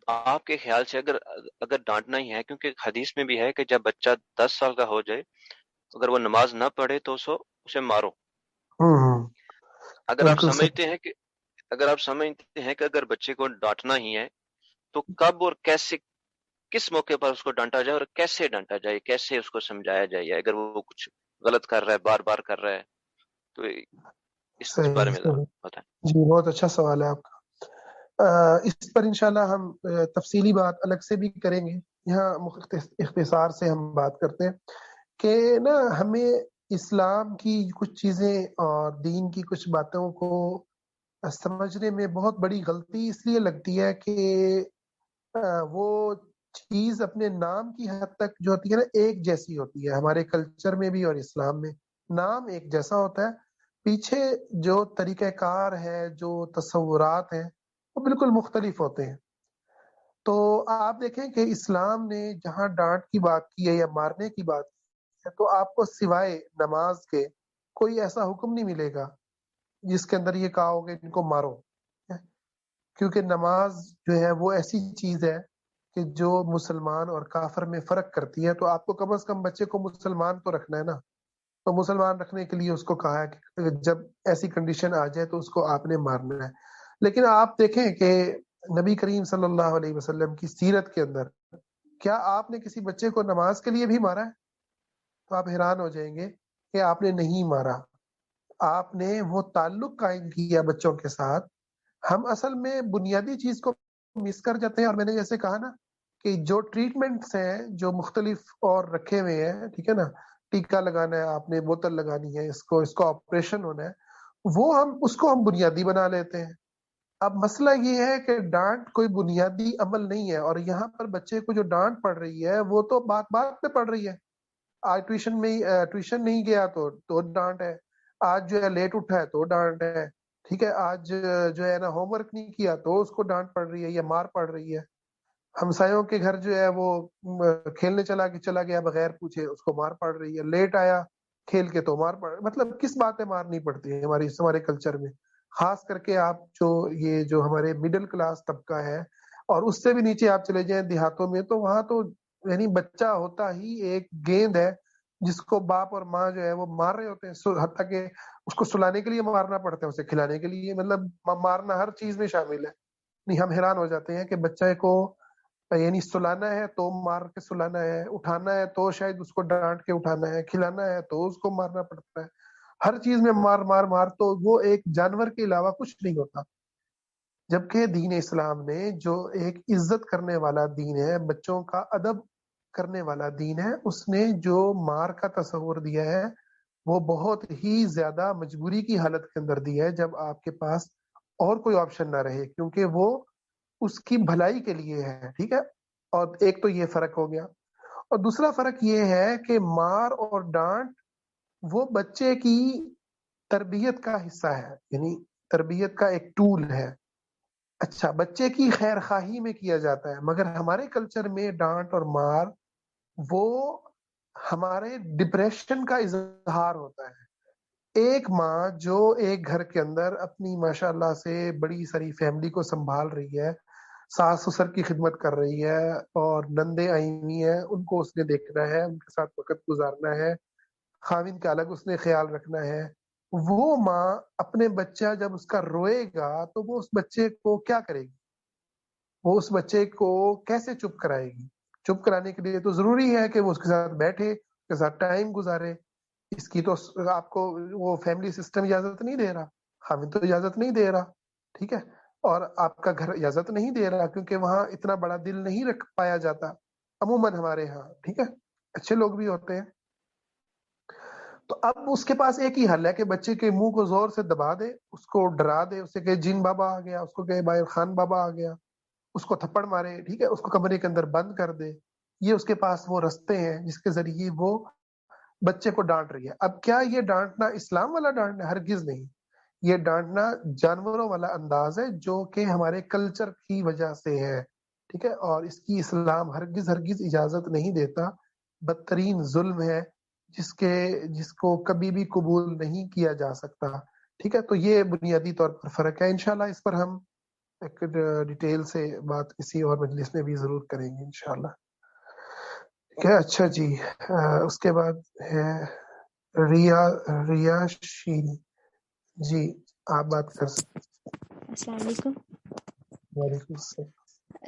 آپ کے خیال سے اگر ڈانٹنا ہی ہے، کیونکہ حدیث میں بھی ہے کہ جب بچہ 10 سال کا ہو جائے، اگر وہ نماز نہ پڑھے تو اسے مارو. اگر آپ بالکل صحیح. سمجھتے ہیں کہ اگر بچے کو ڈانٹنا ہی ہے تو کب اور کیسے، کس موقع پر اس کو ڈانٹا جائے اور کیسے ڈانٹا جائے، کیسے اس کو سمجھایا جائے، یا اگر وہ کچھ غلط کر رہا ہے، بار بار کر رہا ہے، تو اس بارے صحیح میں ذرا صحیح. بتائیں. جی بہت اچھا سوال ہے آپ کا. اس پر انشاءاللہ ہم تفصیلی بات الگ سے بھی کریں گے. یہاں اختصار سے ہم بات کرتے ہیں کہ نا ہمیں اسلام کی کچھ چیزیں اور دین کی کچھ باتوں کو سمجھنے میں بہت بڑی غلطی اس لیے لگتی ہے کہ وہ چیز اپنے نام کی حد تک جو ہوتی ہے نا ایک جیسی ہوتی ہے. ہمارے کلچر میں بھی اور اسلام میں نام ایک جیسا ہوتا ہے، پیچھے جو طریقہ کار ہے، جو تصورات ہیں، وہ بالکل مختلف ہوتے ہیں. تو آپ دیکھیں کہ اسلام نے جہاں ڈانٹ کی بات کی ہے یا مارنے کی بات کی ہے، تو آپ کو سوائے نماز کے کوئی ایسا حکم نہیں ملے گا جس کے اندر یہ کہا ہوگا ان کو مارو. کیونکہ نماز جو ہے وہ ایسی چیز ہے کہ جو مسلمان اور کافر میں فرق کرتی ہے. تو آپ کو کم از کم بچے کو مسلمان تو رکھنا ہے نا. تو مسلمان رکھنے کے لیے اس کو کہا ہے کہ جب ایسی کنڈیشن آ جائے تو اس کو آپ نے مارنا ہے. لیکن آپ دیکھیں کہ نبی کریم صلی اللہ علیہ وسلم کی سیرت کے اندر کیا آپ نے کسی بچے کو نماز کے لیے بھی مارا ہے؟ تو آپ حیران ہو جائیں گے کہ آپ نے نہیں مارا. آپ نے وہ تعلق قائم کیا بچوں کے ساتھ. ہم اصل میں بنیادی چیز کو مس کر جاتے ہیں. اور میں نے جیسے کہا نا کہ جو ٹریٹمنٹس ہیں جو مختلف اور رکھے ہوئے ہیں، ٹھیک ہے نا، ٹیکا لگانا ہے، آپ نے بوتل لگانی ہے، اس کو آپریشن ہونا ہے، وہ اس کو ہم بنیادی بنا لیتے ہیں. اب مسئلہ یہ ہے کہ ڈانٹ کوئی بنیادی عمل نہیں ہے. اور یہاں پر بچے کو جو ڈانٹ پڑ رہی ہے وہ تو بات بات پہ پڑ رہی ہے. آج ٹیوشن نہیں گیا تو ڈانٹ ہے. آج جو ہے لیٹ اٹھا ہے تو ڈانٹ ہے. ٹھیک ہے، آج جو ہے نا ہوم ورک نہیں کیا تو اس کو ڈانٹ پڑ رہی ہے یا مار پڑ رہی ہے. ہمسایوں کے گھر جو ہے وہ کھیلنے چلا گیا بغیر پوچھے، اس کو مار پڑ رہی ہے. لیٹ آیا کھیل کے تو مار پڑ. مطلب کس بات پہ مار نہیں پڑتی ہے ہمارے کلچر میں. خاص کر کے آپ جو ہمارے مڈل کلاس طبقہ ہے اور اس سے بھی نیچے آپ چلے جائیں دیہاتوں میں، تو وہاں تو یعنی بچہ ہوتا ہی ایک گیند ہے جس کو باپ اور ماں جو ہے وہ مار رہے ہوتے ہیں. حتیٰ کہ اس کو سلانے کے لیے مارنا پڑتا ہے، اسے کھلانے کے لیے. مطلب مارنا ہر چیز میں شامل ہے. نہیں، ہم حیران ہو جاتے ہیں کہ بچے کو یعنی سلانا ہے تو مار کے سلانا ہے، اٹھانا ہے تو شاید اس کو ڈانٹ کے اٹھانا ہے، کھلانا ہے تو اس کو مارنا پڑتا ہے. ہر چیز میں مار مار مار. تو وہ ایک جانور کے علاوہ کچھ نہیں ہوتا. جبکہ دین اسلام نے جو ایک عزت کرنے والا دین ہے، بچوں کا ادب کرنے والا دین ہے، اس نے جو مار کا تصور دیا ہے وہ بہت ہی زیادہ مجبوری کی حالت کے اندر دیا ہے، جب آپ کے پاس اور کوئی آپشن نہ رہے، کیونکہ وہ اس کی بھلائی کے لیے ہے. ٹھیک ہے. اور ایک تو یہ فرق ہو گیا. اور دوسرا فرق یہ ہے کہ مار اور ڈانٹ وہ بچے کی تربیت کا حصہ ہے، یعنی تربیت کا ایک ٹول ہے. اچھا، بچے کی خیر خواہی میں کیا جاتا ہے. مگر ہمارے کلچر میں ڈانٹ اور مار وہ ہمارے ڈپریشن کا اظہار ہوتا ہے. ایک ماں جو ایک گھر کے اندر اپنی ماشاءاللہ سے بڑی ساری فیملی کو سنبھال رہی ہے، ساس سسر کی خدمت کر رہی ہے اور نندیں آئی ہوئی ہیں، ان کو اس نے دیکھنا ہے، ان کے ساتھ وقت گزارنا ہے، خاوند کا الگ اس نے خیال رکھنا ہے. وہ ماں اپنے بچہ جب اس کا روئے گا تو وہ اس بچے کو کیا کرے گی؟ وہ اس بچے کو کیسے چپ کرائے گی؟ چپ کرانے کے لیے تو ضروری ہے کہ وہ اس کے ساتھ بیٹھے، اس کے ساتھ ٹائم گزارے. اس کی تو آپ کو وہ فیملی سسٹم اجازت نہیں دے رہا، خاوند تو اجازت نہیں دے رہا. ٹھیک ہے. اور آپ کا گھر اجازت نہیں دے رہا، کیونکہ وہاں اتنا بڑا دل نہیں رکھ پایا جاتا عموماً ہمارے ہاں. ٹھیک ہے، اچھے لوگ بھی ہوتے ہیں. تو اب اس کے پاس ایک ہی حل ہے کہ بچے کے منہ کو زور سے دبا دے، اس کو ڈرا دے، اسے کہ جن بابا آ گیا، اس کو کہ باہر خان بابا آ گیا، اس کو تھپڑ مارے. ٹھیک ہے، اس کو کمرے کے اندر بند کر دے. یہ اس کے پاس وہ رستے ہیں جس کے ذریعے وہ بچے کو ڈانٹ رہی ہے. اب کیا یہ ڈانٹنا اسلام والا ڈانٹنا؟ ہرگز نہیں. یہ ڈانٹنا جانوروں والا انداز ہے جو کہ ہمارے کلچر کی وجہ سے ہے. ٹھیک ہے. اور اس کی اسلام ہرگز اجازت نہیں دیتا. بدترین ظلم ہے جس کو کبھی بھی قبول نہیں کیا جا سکتا. ٹھیک ہے. تو یہ بنیادی طور پر فرق ہے. انشاءاللہ اس پر ہم ایک ڈیٹیل سے بات کسی اور مجلس میں بھی ضرور کریں گے انشاءاللہ. کیا اچھا جی. اس کے بعد ہے ریا شیری. جی آپ بات کر سکتے. السلام علیکم. وعلیکم السلام.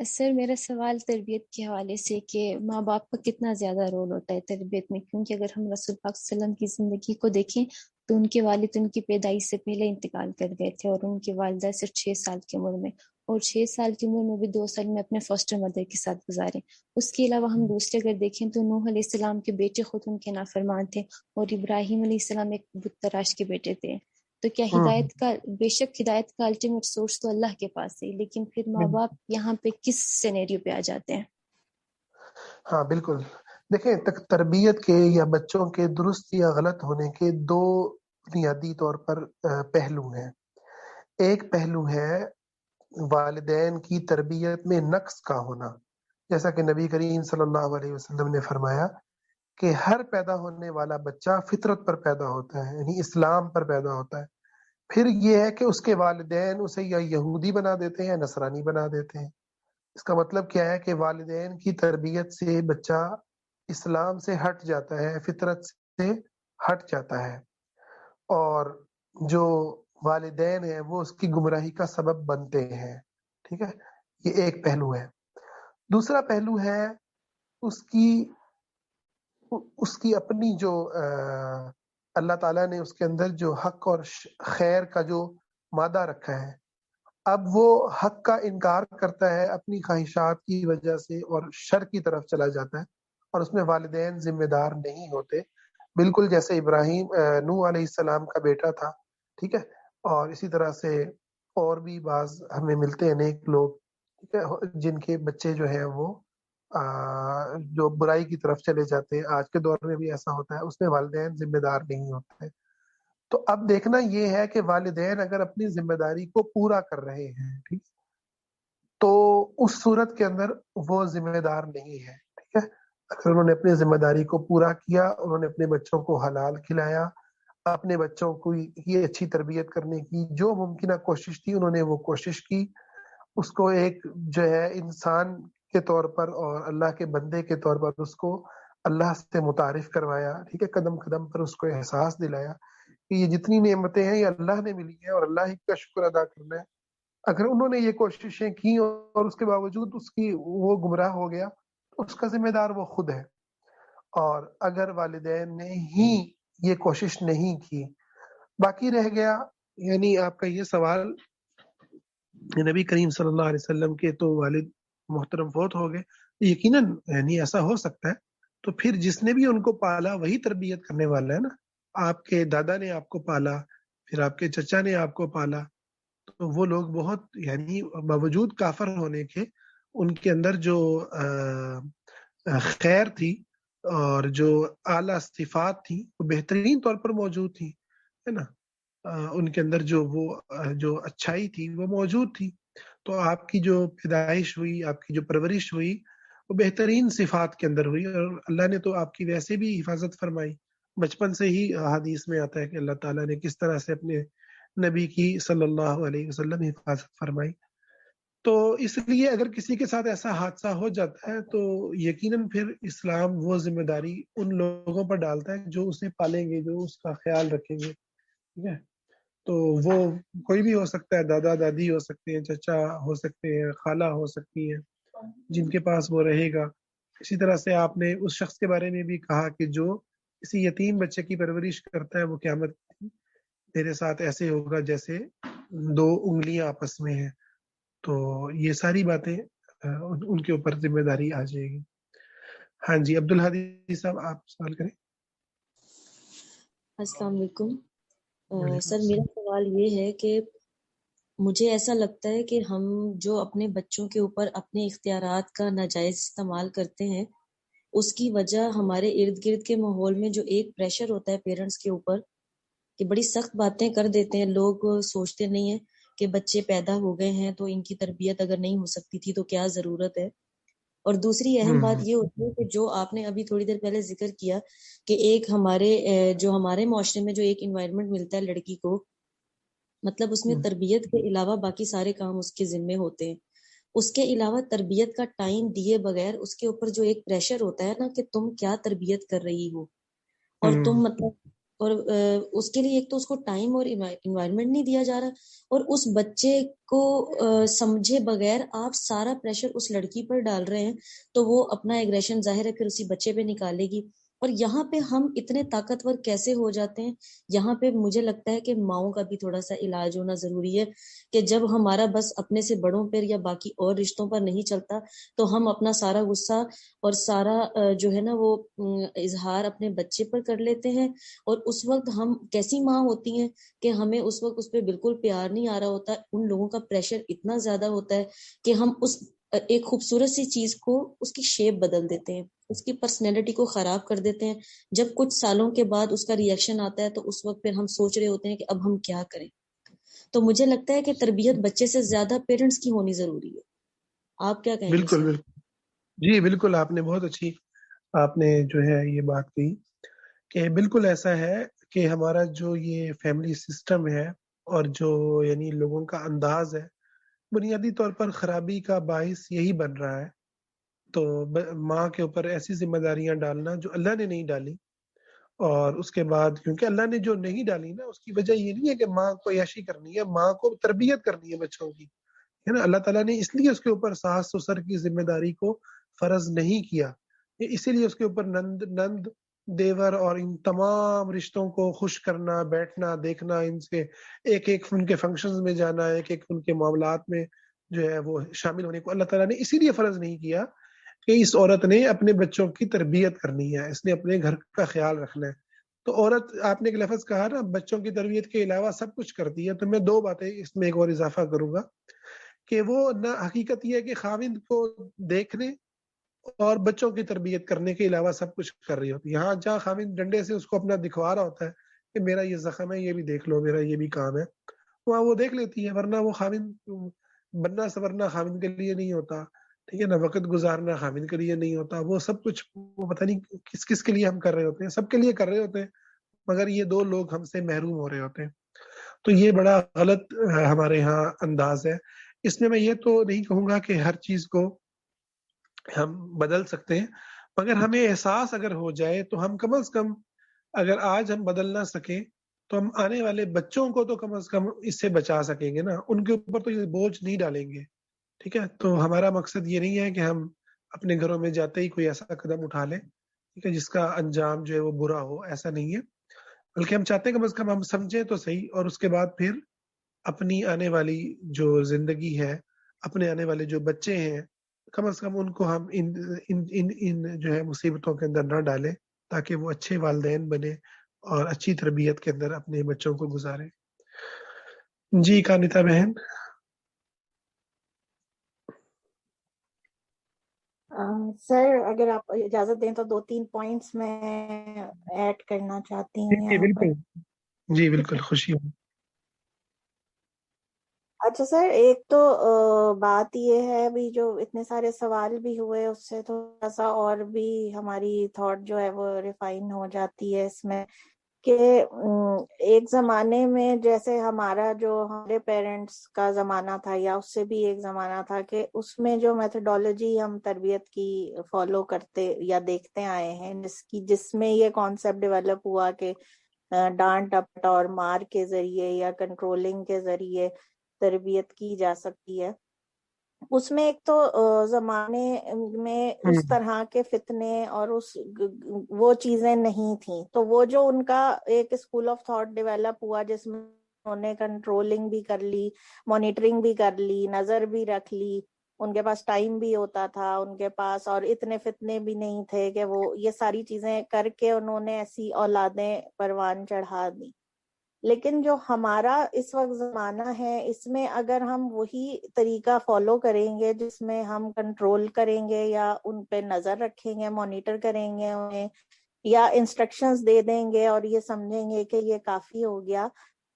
سر میرا سوال تربیت کے حوالے سے کہ ماں باپ کا کتنا زیادہ رول ہوتا ہے تربیت میں، کیونکہ اگر ہم رسول پاک صلی اللہ علیہ وسلم کی زندگی کو دیکھیں تو ان کے والد ان کی پیدائش سے پہلے انتقال کر گئے تھے، اور ان کی والدہ صرف 6 سال کی عمر میں، اور 6 سال کی عمر میں بھی 2 سال میں اپنے فاسٹر مدر کے ساتھ گزارے. اس کے علاوہ ہم دوسرے اگر دیکھیں تو نوح علیہ السلام کے بیٹے خود ان کے نافرمان تھے، اور ابراہیم علیہ السلام ایک بت تراش کے بیٹے تھے. تو کیا ہدایت کا، بے شک ہدایت کا الٹیمیٹ سورس تو اللہ کے پاس ہے، لیکن پھر ماں باپ یہاں پہ کس سینیریو پہ آ جاتے ہیں؟ ہاں بالکل. دیکھیں تربیت کے یا بچوں کے درست یا غلط ہونے کے 2 بنیادی طور پر پہلو ہیں. ایک پہلو ہے والدین کی تربیت میں نقص کا ہونا، جیسا کہ نبی کریم صلی اللہ علیہ وسلم نے فرمایا کہ ہر پیدا ہونے والا بچہ فطرت پر پیدا ہوتا ہے، یعنی اسلام پر پیدا ہوتا ہے. پھر یہ ہے کہ اس کے والدین اسے یا یہودی بنا دیتے ہیں یا نصرانی بنا دیتے ہیں. اس کا مطلب کیا ہے کہ والدین کی تربیت سے بچہ اسلام سے ہٹ جاتا ہے، فطرت سے ہٹ جاتا ہے، اور جو والدین ہیں وہ اس کی گمراہی کا سبب بنتے ہیں. ٹھیک ہے، یہ ایک پہلو ہے. دوسرا پہلو ہے اس کی اپنی جو اللہ تعالیٰ نے اس کے اندر جو حق اور خیر کا جو مادہ رکھا ہے، اب وہ حق کا انکار کرتا ہے اپنی خواہشات کی وجہ سے اور شر کی طرف چلا جاتا ہے، اور اس میں والدین ذمہ دار نہیں ہوتے. بالکل جیسے ابراہیم نوح علیہ السلام کا بیٹا تھا. ٹھیک ہے، اور اسی طرح سے اور بھی بعض ہمیں ملتے ہیں نیک لوگ، ٹھیک ہے، جن کے بچے جو ہیں وہ جو برائی کی طرف چلے جاتے ہیں. آج کے دور میں بھی ایسا ہوتا ہے، اس میں والدین ذمہ دار نہیں ہوتے. تو اب دیکھنا یہ ہے کہ والدین اگر اپنی ذمہ داری کو پورا کر رہے ہیں، ٹھیک، تو اس صورت کے اندر وہ ذمہ دار نہیں ہے. ٹھیک ہے، اگر انہوں نے اپنی ذمہ داری کو پورا کیا، انہوں نے اپنے بچوں کو حلال کھلایا، اپنے بچوں کو یہ اچھی تربیت کرنے کی جو ممکنہ کوشش تھی انہوں نے وہ کوشش کی، اس کو ایک جو ہے انسان کے طور پر اور اللہ کے بندے کے طور پر اس کو اللہ سے متعارف کروایا. ٹھیک ہے، قدم قدم پر اس کو احساس دلایا کہ یہ جتنی نعمتیں ہیں یہ اللہ نے ملی ہیں اور اللہ ہی کا شکر ادا کرنا ہے. اگر انہوں نے یہ کوششیں کی اور اس کے باوجود اس کی وہ گمراہ ہو گیا تو اس کا ذمہ دار وہ خود ہے. اور اگر والدین نے ہی یہ کوشش نہیں کی، باقی رہ گیا، یعنی آپ کا یہ سوال، نبی کریم صلی اللہ علیہ وسلم کے تو والد محترم فوت ہو گئے، یقیناً یعنی ایسا ہو سکتا ہے، تو پھر جس نے بھی ان کو پالا وہی تربیت کرنے والا ہے نا. آپ کے دادا نے آپ کو پالا، پھر آپ کے چچا نے آپ کو پالا، تو وہ لوگ بہت یعنی باوجود کافر ہونے کے ان کے اندر جو خیر تھی اور جو اعلیٰ صفات تھی وہ بہترین طور پر موجود تھی، ہے نا. ان کے اندر جو اچھائی تھی وہ موجود تھی. تو آپ کی جو پیدائش ہوئی، آپ کی جو پرورش ہوئی وہ بہترین صفات کے اندر ہوئی، اور اللہ نے تو آپ کی ویسے بھی حفاظت فرمائی. بچپن سے ہی حدیث میں آتا ہے کہ اللہ تعالیٰ نے کس طرح سے اپنے نبی کی صلی اللہ علیہ وسلم حفاظت فرمائی. تو اس لیے اگر کسی کے ساتھ ایسا حادثہ ہو جاتا ہے تو یقیناً پھر اسلام وہ ذمہ داری ان لوگوں پر ڈالتا ہے جو اسے پالیں گے، جو اس کا خیال رکھیں گے. ٹھیک ہے، تو وہ کوئی بھی ہو سکتا ہے، دادا دادی ہو سکتے ہیں، چچا ہو سکتے ہیں، خالہ ہو سکتی ہیں، جن کے پاس وہ رہے گا. اسی طرح سے آپ نے اس شخص کے بارے میں بھی کہا کہ جو کسی یتیم بچے کی پرورش کرتا ہے وہ قیامت میرے ساتھ ایسے ہوگا جیسے 2 انگلیاں آپس میں ہیں. تو یہ ساری باتیں ان کے اوپر ذمہ داری آ جائے گی. ہاں جی، عبدالحادی صاحب آپ سوال کریں. السلام علیکم. سر میرا سوال یہ ہے کہ مجھے ایسا لگتا ہے کہ ہم جو اپنے بچوں کے اوپر اپنے اختیارات کا ناجائز استعمال کرتے ہیں اس کی وجہ ہمارے ارد گرد کے ماحول میں جو ایک پریشر ہوتا ہے پیرنٹس کے اوپر کہ بڑی سخت باتیں کر دیتے ہیں. لوگ سوچتے نہیں ہیں کہ بچے پیدا ہو گئے ہیں تو ان کی تربیت اگر نہیں ہو سکتی تھی تو کیا ضرورت ہے. اور دوسری اہم بات یہ ہوتی ہے کہ جو آپ نے ابھی تھوڑی دیر پہلے ذکر کیا کہ ایک ہمارے معاشرے میں جو ایک انوائرمنٹ ملتا ہے لڑکی کو، مطلب اس میں تربیت کے علاوہ باقی سارے کام اس کے ذمے ہوتے ہیں. اس کے علاوہ تربیت کا ٹائم دیے بغیر اس کے اوپر جو ایک پریشر ہوتا ہے نا کہ تم کیا تربیت کر رہی ہو اور تم مطلب اور اس کے لیے ایک تو اس کو ٹائم اور انوائرمنٹ نہیں دیا جا رہا, اور اس بچے کو سمجھے بغیر آپ سارا پریشر اس لڑکی پر ڈال رہے ہیں, تو وہ اپنا ایگریشن ظاہر ہے پھر اسی بچے پہ نکالے گی. اور یہاں پہ ہم اتنے طاقتور کیسے ہو جاتے ہیں, یہاں پہ مجھے لگتا ہے کہ ماؤں کا بھی تھوڑا سا علاج ہونا ضروری ہے, کہ جب ہمارا بس اپنے سے بڑوں پر یا باقی اور رشتوں پر نہیں چلتا تو ہم اپنا سارا غصہ اور سارا جو ہے نا وہ اظہار اپنے بچے پر کر لیتے ہیں, اور اس وقت ہم کیسی ماں ہوتی ہیں کہ ہمیں اس وقت اس پہ بالکل پیار نہیں آ رہا ہوتا, ان لوگوں کا پریشر اتنا زیادہ ہوتا ہے کہ ہم اس ایک خوبصورت سی چیز کو اس کی شیپ بدل دیتے ہیں, اس کی پرسنالٹی کو خراب کر دیتے ہیں. جب کچھ سالوں کے بعد اس کا ریئیکشن آتا ہے تو اس وقت پھر ہم سوچ رہے ہوتے ہیں کہ اب ہم کیا کریں. تو مجھے لگتا ہے کہ تربیت بچے سے زیادہ پیرنٹس کی ہونی ضروری ہے. آپ کیا کہیں گے؟ بالکل بالکل جی بالکل, آپ نے بہت اچھی آپ نے جو ہے یہ بات کہی کہ بالکل ایسا ہے کہ ہمارا جو یہ فیملی سسٹم ہے اور جو یعنی لوگوں کا انداز ہے بنیادی طور پر خرابی کا باعث یہی بن رہا ہے. تو ماں کے اوپر ایسی ذمہ داریاں ڈالنا جو اللہ نے نہیں ڈالی, اور اس کے بعد کیونکہ اللہ نے جو نہیں ڈالی نا اس کی وجہ یہ نہیں ہے کہ ماں کو عیاشی کرنی ہے, ماں کو تربیت کرنی ہے بچوں کی, ہے نا. اللہ تعالیٰ نے اس لیے اس کے اوپر ساس سسر کی ذمہ داری کو فرض نہیں کیا, اسی لیے اس کے اوپر نند دیور اور ان تمام رشتوں کو خوش کرنا, بیٹھنا, دیکھنا, ان سے ایک ایک ان کے فنکشنز میں جانا, ایک ایک ان کے معاملات میں جو ہے وہ شامل ہونے کو اللہ تعالیٰ نے اسی لیے فرض نہیں کیا کہ اس عورت نے اپنے بچوں کی تربیت کرنی ہے, اس نے اپنے گھر کا خیال رکھنا ہے. تو عورت, آپ نے ایک لفظ کہا نا بچوں کی تربیت کے علاوہ سب کچھ کرتی ہے, تو میں دو باتیں اس میں ایک اور اضافہ کروں گا کہ وہ نہ حقیقت یہ ہے کہ خاوند کو دیکھنے اور بچوں کی تربیت کرنے کے علاوہ سب کچھ کر رہی ہوتی ہے. یہاں جہاں خاوند ڈنڈے سے اس کو اپنا دکھوا رہا ہوتا ہے کہ میرا یہ زخم ہے, یہ بھی دیکھ لو, میرا یہ بھی کام ہے, وہاں وہ دیکھ لیتی ہے, ورنہ وہ خاوند بننا سورنا خاوند کے لیے نہیں ہوتا, ٹھیک ہے نا, وقت گزارنا خاوند کے لیے نہیں ہوتا, وہ سب کچھ وہ پتہ نہیں کس کس کے لیے ہم کر رہے ہوتے ہیں, سب کے لیے کر رہے ہوتے ہیں, مگر یہ دو لوگ ہم سے محروم ہو رہے ہوتے ہیں. تو یہ بڑا غلط ہمارے ہاں انداز ہے. اس میں یہ تو نہیں کہوں گا کہ ہر چیز کو ہم بدل سکتے ہیں, مگر ہمیں احساس اگر ہو جائے تو ہم کم از کم, اگر آج ہم بدل نہ سکیں تو ہم آنے والے بچوں کو تو کم از کم اس سے بچا سکیں گے نا, ان کے اوپر تو یہ بوجھ نہیں ڈالیں گے. ٹھیک ہے, تو ہمارا مقصد یہ نہیں ہے کہ ہم اپنے گھروں میں جاتے ہی کوئی ایسا قدم اٹھا لیں, ٹھیک ہے, جس کا انجام جو ہے وہ برا ہو, ایسا نہیں ہے. بلکہ ہم چاہتے ہیں کم از کم ہم سمجھیں تو صحیح, اور اس کے بعد پھر اپنی آنے والی جو زندگی ہے, اپنے آنے والے جو بچے ہیں, کم از کم ان کو ہم ان جو ہے مصیبتوں کے اندر نہ ڈالیں, تاکہ وہ اچھے والدین بنے اور اچھی تربیت کے اندر اپنے بچوں کو گزاریں. جی کانتا بہن. سر اگر آپ اجازت دیں تو 2-3 پوائنٹس میں ایڈ کرنا چاہتی ہوں جی بالکل, جی بالکل, خوشی ہو. اچھا سر, ایک تو بات یہ ہے بھی جو اتنے سارے سوال بھی ہوئے اس سے تھوڑا سا اور بھی ہماری تھاٹ جو ہے وہ ریفائن ہو جاتی ہے اس میں, کہ ایک زمانے میں جیسے ہمارا جو ہمارے پیرنٹس کا زمانہ تھا یا اس سے بھی ایک زمانہ تھا, کہ اس میں جو میتھڈالوجی ہم تربیت کی فالو کرتے یا دیکھتے آئے ہیں, جس میں یہ کانسیپٹ ڈیولپ ہوا کہ ڈانٹ ڈپٹ اور مار کے ذریعے یا کنٹرولنگ کے ذریعے تربیت کی جا سکتی ہے, اس میں ایک تو زمانے میں اس طرح کے فتنے اور وہ چیزیں نہیں تھیں, تو وہ جو ان کا ایک اسکول آف تھاٹ ڈیولپ ہوا جس میں انہوں نے کنٹرولنگ بھی کر لی, مانیٹرنگ بھی کر لی, نظر بھی رکھ لی, ان کے پاس ٹائم بھی ہوتا تھا ان کے پاس, اور اتنے فتنے بھی نہیں تھے کہ وہ یہ ساری چیزیں کر کے انہوں نے ایسی اولادیں پروان چڑھا دی. لیکن جو ہمارا اس وقت زمانہ ہے, اس میں اگر ہم وہی طریقہ فالو کریں گے جس میں ہم کنٹرول کریں گے یا ان پہ نظر رکھیں گے, مانیٹر کریں گے انہیں, یا انسٹرکشنز دے دیں گے اور یہ سمجھیں گے کہ یہ کافی ہو گیا,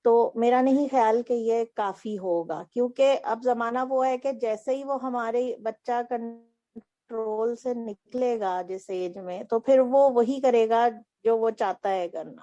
تو میرا نہیں خیال کہ یہ کافی ہوگا. کیونکہ اب زمانہ وہ ہے کہ جیسے ہی وہ ہمارے بچہ کنٹرول سے نکلے گا جس ایج میں, تو پھر وہ وہی کرے گا جو وہ چاہتا ہے کرنا.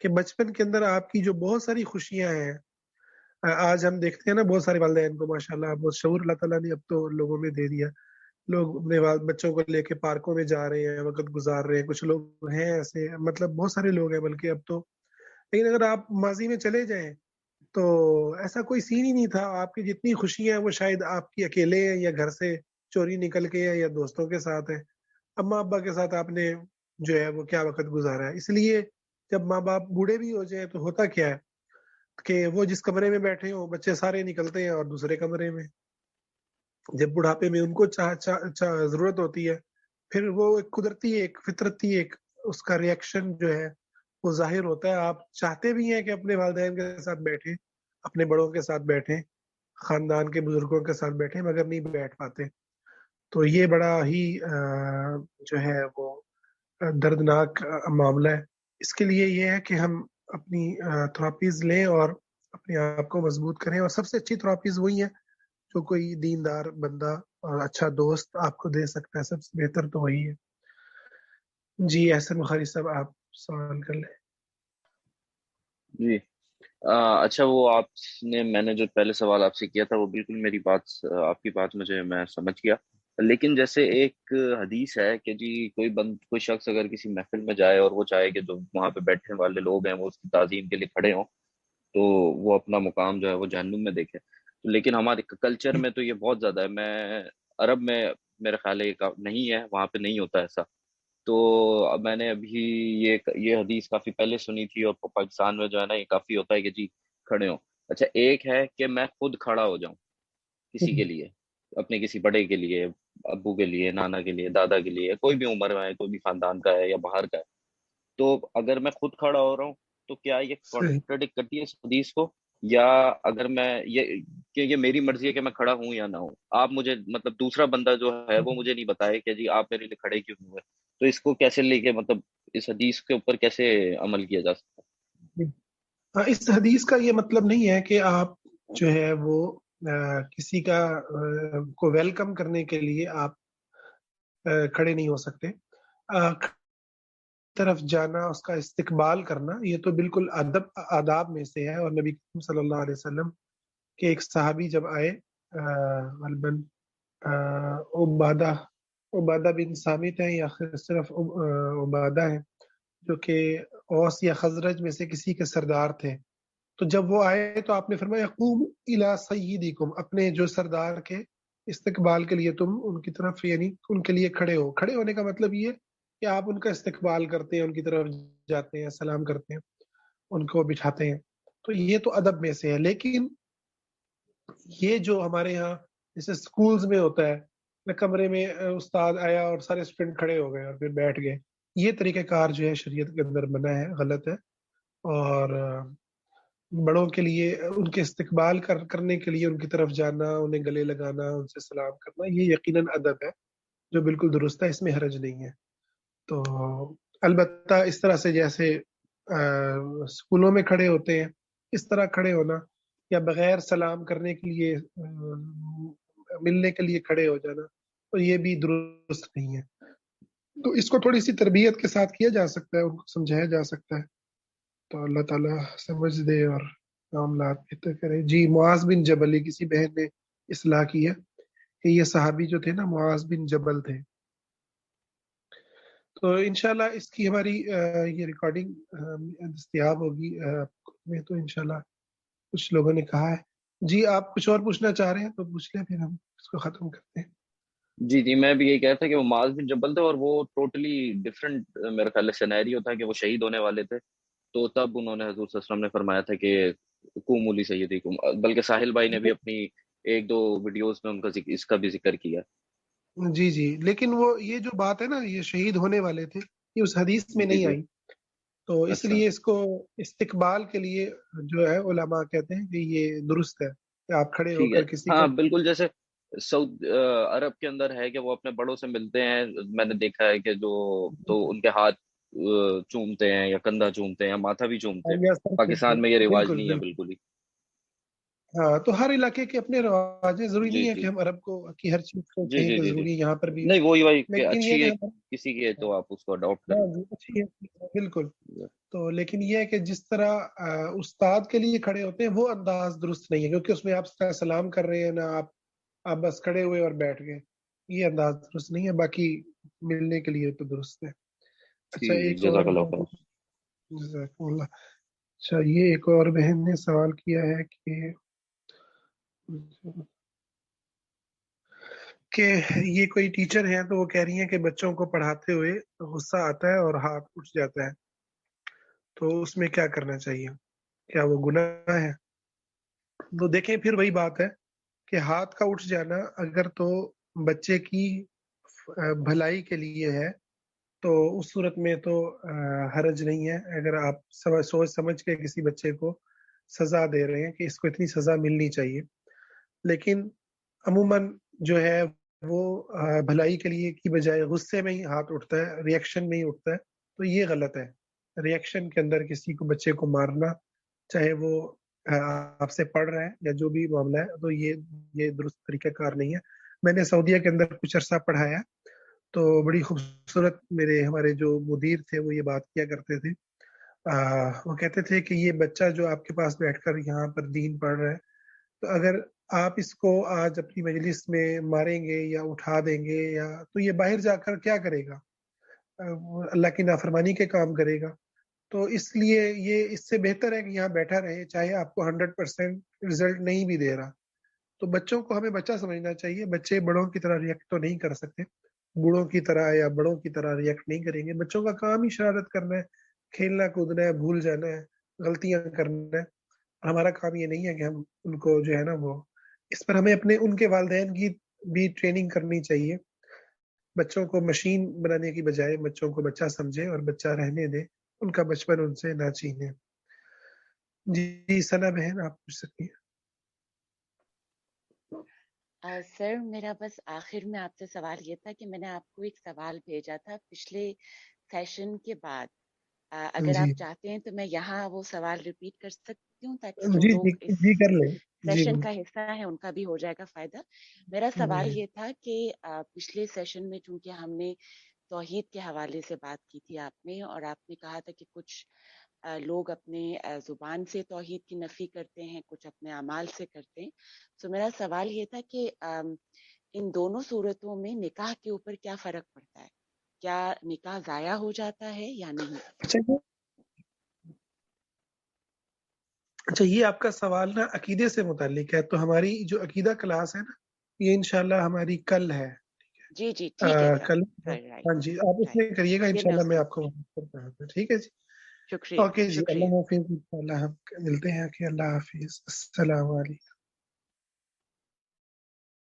کہ بچپن کے اندر آپ کی جو بہت ساری خوشیاں ہیں، آج ہم دیکھتے ہیں نا بہت سارے والدین کو ماشاءاللہ بہت شعور اللہ تعالیٰ نے اب تو لوگوں میں دے دیا. لوگ اپنے بچوں کو لے کے پارکوں میں جا رہے ہیں، وقت گزار رہے ہیں. کچھ لوگ ہیں ایسے، مطلب بہت سارے لوگ ہیں بلکہ اب تو. لیکن اگر آپ ماضی میں چلے جائیں تو ایسا کوئی سین ہی نہیں تھا. آپ کی جتنی خوشیاں ہیں وہ شاید آپ کی اکیلے ہیں، یا گھر سے چوری نکل کے ہیں، یا دوستوں کے ساتھ ہیں. اماں ابا کے ساتھ آپ نے جو ہے وہ کیا وقت گزارا ہے. اس لیے جب ماں باپ بوڑھے بھی ہو جائیں تو ہوتا کیا ہے کہ وہ جس کمرے میں بیٹھے ہوں بچے سارے نکلتے ہیں اور دوسرے کمرے میں. جب بڑھاپے میں ان کو ضرورت ہوتی ہے، پھر وہ ایک قدرتی ایک فطرتی ایک اس کا ریئیکشن جو ہے وہ ظاہر ہوتا ہے. آپ چاہتے بھی ہیں کہ اپنے والدین کے ساتھ بیٹھیں، اپنے بڑوں کے ساتھ بیٹھیں، خاندان کے بزرگوں کے ساتھ بیٹھیں، مگر نہیں بیٹھ پاتے. تو یہ بڑا ہی جو ہے وہ دردناک معاملہ ہے. اس کے لیے یہ ہے کہ ہم اپنی تھراپیز لیں اور اپنے آپ کو مضبوط کریں. اور سب سے اچھی تھراپیز وہی ہیں جو کوئی دیندار بندہ اور اچھا دوست آپ کو دے سکتا ہے. سب سے بہتر تو وہی ہے. جی احسن بخاری صاحب آپ سوال کر لیں. جی اچھا، وہ آپ نے، میں نے جو پہلے سوال آپ سے کیا تھا وہ بالکل میری بات، آپ کی بات مجھے، میں سمجھ گیا. لیکن جیسے ایک حدیث ہے کہ جی کوئی شخص اگر کسی محفل میں جائے اور وہ چاہے کہ جو وہاں پہ بیٹھنے والے لوگ ہیں وہ اس کی تعظیم کے لیے کھڑے ہوں، تو وہ اپنا مقام جو ہے وہ جہنم میں دیکھے. لیکن ہمارے کلچر میں تو یہ بہت زیادہ ہے. میں عرب میں میرے خیال ہے نہیں ہے، وہاں پہ نہیں ہوتا ایسا. تو اب میں نے ابھی یہ حدیث کافی پہلے سنی تھی، اور پاکستان میں جو ہے نا یہ کافی ہوتا ہے کہ جی کھڑے ہوں. اچھا، ایک ہے کہ میں خود کھڑا ہو جاؤں کسی کے لیے، اپنے کسی بڑے کے لیے، ابو کے لیے، نانا کے لیے، دادا کے لیے، کوئی بھی عمر میں ہے، کوئی بھی خاندان کا ہے یا باہر کا ہے. تو اگر میں خود کھڑا ہو رہا ہوں تو کیا یہ صحیح. کانٹرڈکٹ کرتی ہے اس حدیث کو؟ یا اگر میں یہ میری مرضی ہے کہ میں کھڑا ہوں یا نہ ہوں، آپ مجھے مطلب دوسرا بندہ جو ہے وہ مجھے نہیں بتائے کہ جی آپ میرے لیے کھڑے کیوں ہوئے، تو اس کو کیسے لے کے مطلب اس حدیث کے اوپر کیسے عمل کیا جا سکتا ہے؟ اس حدیث کا یہ مطلب نہیں ہے کہ آپ جو ہے وہ کسی کا کو ویلکم کرنے کے لیے آپ کھڑے نہیں ہو سکتے. طرف جانا، اس کا استقبال کرنا، یہ تو بالکل آداب میں سے ہے. اور نبی کریم صلی اللہ علیہ وسلم کے ایک صحابی جب آئے، غالباً عبادہ بن سامت ہیں یا صرف عبادہ ہیں، جو کہ اوس یا خزرج میں سے کسی کے سردار تھے. تو جب وہ آئے تو آپ نے فرمایا قوم الی سیدکم، اپنے جو سردار کے استقبال کے لیے تم ان کی طرف، یعنی ان کے لیے کھڑے ہو. کھڑے ہونے کا مطلب یہ کہ آپ ان کا استقبال کرتے ہیں، ان کی طرف جاتے ہیں، سلام کرتے ہیں، ان کو بٹھاتے ہیں. تو یہ تو ادب میں سے ہے. لیکن یہ جو ہمارے ہاں جیسے سکولز میں ہوتا ہے، کمرے میں استاد آیا اور سارے اسٹوڈنٹ کھڑے ہو گئے اور پھر بیٹھ گئے، یہ طریقہ کار جو ہے شریعت کے اندر منع ہے، غلط ہے. اور بڑوں کے لیے ان کے استقبال کرنے کے لیے ان کی طرف جانا، انہیں گلے لگانا، ان سے سلام کرنا، یہ یقیناً ادب ہے جو بالکل درست ہے، اس میں حرج نہیں ہے. تو البتہ اس طرح سے جیسے اسکولوں میں کھڑے ہوتے ہیں اس طرح کھڑے ہونا، یا بغیر سلام کرنے کے لیے ملنے کے لیے کھڑے ہو جانا، تو یہ بھی درست نہیں ہے. تو اس کو تھوڑی سی تربیت کے ساتھ کیا جا سکتا ہے، ان کو سمجھایا جا سکتا ہے. تو اللہ تعالیٰ سمجھ دے اور معاملات بہتر کرے. جی معاذ بن جبل، کسی بہن نے اصلاح کی ہے کہ یہ صحابی جو تھے نا معاذ بن جبل تھے. تو انشاءاللہ اس کی ہماری یہ ریکارڈنگ دستیاب ہوگی میں، تو انشاءاللہ کچھ لوگوں نے کہا ہے. جی آپ کچھ اور پوچھنا چاہ رہے ہیں تو پوچھ لیں، پھر ہم اس کو ختم کرتے ہیں. جی میں بھی یہی کہتا کہ وہ معاذ بن جبل تھے، اور وہ ٹوٹلی ڈفرینٹ میرے خیال سے سینیریو تھا کہ وہ شہید ہونے والے تھے. تو تب انہوں نے حضور صلی اللہ علیہ وسلم نے فرمایا تھا کہ قوموا لسیدکم. بلکہ ساحل بھائی نے بھی اپنی ایک دو ویڈیوز میں ان کا اس کا بھی ذکر کیا. جی لیکن وہ یہ جو بات ہے نا، یہ شہید ہونے والے تھے، یہ اس حدیث میں نہیں آئی. تو اس اچھا. لیے اس کو استقبال کے لیے جو ہے علماء کہتے ہیں کہ یہ درست ہے کہ آپ کھڑے ہو ٹھیک ہے. کر کسی ہاں کا. بالکل، جیسے عرب کے اندر ہے کہ وہ اپنے بڑوں سے ملتے ہیں. میں نے دیکھا ہے کہ تو ان کے ہاتھ چومتے ہیں یا کندھا چومتے ہیں یا ماتھا بھی چومتے ہیں. پاکستان میں یہ رواج نہیں ہے بالکل ہی. ہاں تو ہر علاقے کے اپنے رواج ہیں، ضروری جی نہیں ہے جی کہ ہم عرب کو کی ہر چیز کو جی کہیں جی کہ جی جی ضروری یہاں پر بھی ہو. نہیں، وہی کہ لیکن اچھی یہ ہے کہ کسی کی ہے تو آپ اس کو اڈاپٹ ہاں کریں. جی اچھی ہے، بالکل. تو لیکن یہ ہے کہ جس طرح استاد کے لیے کھڑے ہوتے ہیں وہ انداز درست نہیں ہے، کیونکہ اس میں آپ سلام کر رہے ہیں نا، آپ بس کھڑے ہوئے اور بیٹھ گئے، یہ انداز درست نہیں ہے. باقی ملنے کے لیے تو درست ہے. اچھا ایک اور جزاک اللہ خیر. جزاک اللہ. اچھا یہ ایک اور بہن نے سوال کیا ہے کہ یہ کوئی ٹیچر ہیں تو وہ کہہ رہی ہیں کہ بچوں کو پڑھاتے ہوئے غصہ آتا ہے اور ہاتھ اٹھ جاتا ہے، تو اس میں کیا کرنا چاہیے، کیا وہ گناہ ہے؟ تو دیکھیں پھر وہی بات ہے کہ ہاتھ کا اٹھ جانا اگر تو بچے کی بھلائی کے لیے ہے تو اس صورت میں تو حرج نہیں ہے. اگر آپ سوچ سمجھ کے کسی بچے کو سزا دے رہے ہیں کہ اس کو اتنی سزا ملنی چاہیے، لیکن عموماً جو ہے وہ بھلائی کے لیے کی بجائے غصے میں ہی ہاتھ اٹھتا ہے، ری ایکشن میں ہی اٹھتا ہے، تو یہ غلط ہے. ری ایکشن کے اندر کسی کو بچے کو مارنا، چاہے وہ آپ سے پڑھ رہا ہے یا جو بھی معاملہ ہے، تو یہ درست طریقہ کار نہیں ہے. میں نے سعودیہ کے اندر کچھ عرصہ پڑھایا تو بڑی خوبصورت ہمارے جو مدیر تھے وہ یہ بات کیا کرتے تھے. وہ کہتے تھے کہ یہ بچہ جو آپ کے پاس بیٹھ کر یہاں پر دین پڑھ رہا ہے، تو اگر آپ اس کو آج اپنی مجلس میں ماریں گے یا اٹھا دیں گے یا تو یہ باہر جا کر کیا کرے گا؟ اللہ کی نافرمانی کے کام کرے گا. تو اس لیے یہ اس سے بہتر ہے کہ یہاں بیٹھا رہے، چاہے آپ کو 100% رزلٹ نہیں بھی دے رہا. تو بچوں کو ہمیں بچہ سمجھنا چاہیے. بچے بڑوں کی طرح ریئیکٹ تو نہیں کر سکتے، بوڑھوں کی طرح یا بڑوں کی طرح ریئیکٹ نہیں کریں گے. بچوں کا کام ہی شرارت کرنا ہے، کھیلنا کودنا ہے، بھول جانا ہے، غلطیاں کرنا ہے. ہمارا کام یہ نہیں ہے کہ ہم ان کو جو ہے نا وہ اس پر ہمیں ان کے والدین کی بھی ٹریننگ کرنی چاہیے. بچوں کو مشین بنانے کی بجائے بچوں کو بچہ سمجھے اور بچہ رہنے دے، ان کا بچپن ان سے نہ چھینے. جی ثنا بہن آپ پوچھ سکتی ہیں. سر میرا بس آخر میں آپ سے سوال یہ تھا کہ میں نے آپ کو ایک سوال بھیجا تھا پچھلے سیشن کے بعد. اگر جی آپ چاہتے ہیں تو میں یہاں وہ سوال ریپیٹ کر سکتی ہوں تاکہ جو جی لوگ اس جی کر لیں. جی سیشن کا حصہ ہے ان کا بھی ہو جائے گا فائدہ. میرا سوال جی یہ تھا کہ پچھلے سیشن میں چونکہ ہم نے توحید کے حوالے سے بات کی تھی آپ نے، اور آپ نے کہا تھا کہ کچھ لوگ اپنے زبان سے توحید کی نفی کرتے ہیں، کچھ اپنے اعمال سے کرتے ہیں. تو میرا سوال یہ تھا کہ ان دونوں صورتوں میں نکاح کے اوپر کیا فرق پڑتا ہے؟ کیا نکاح ضائع ہو جاتا ہے یا نہیں؟ اچھا یہ آپ کا سوال نا عقیدے سے متعلق ہے، تو ہماری جو عقیدہ کلاس ہے نا یہ انشاءاللہ ہماری کل ہے. جی جی ٹھیک ہے کل سر. ہاں جی آپ اس میں کریے گا انشاءاللہ، میں آپ کو ٹھیک ہے جی. شکریہ. اوکے جی اللہ حافظ. انشاءاللہ ہم ملتے ہیں کہ اللہ حافظ. السلام علیکم.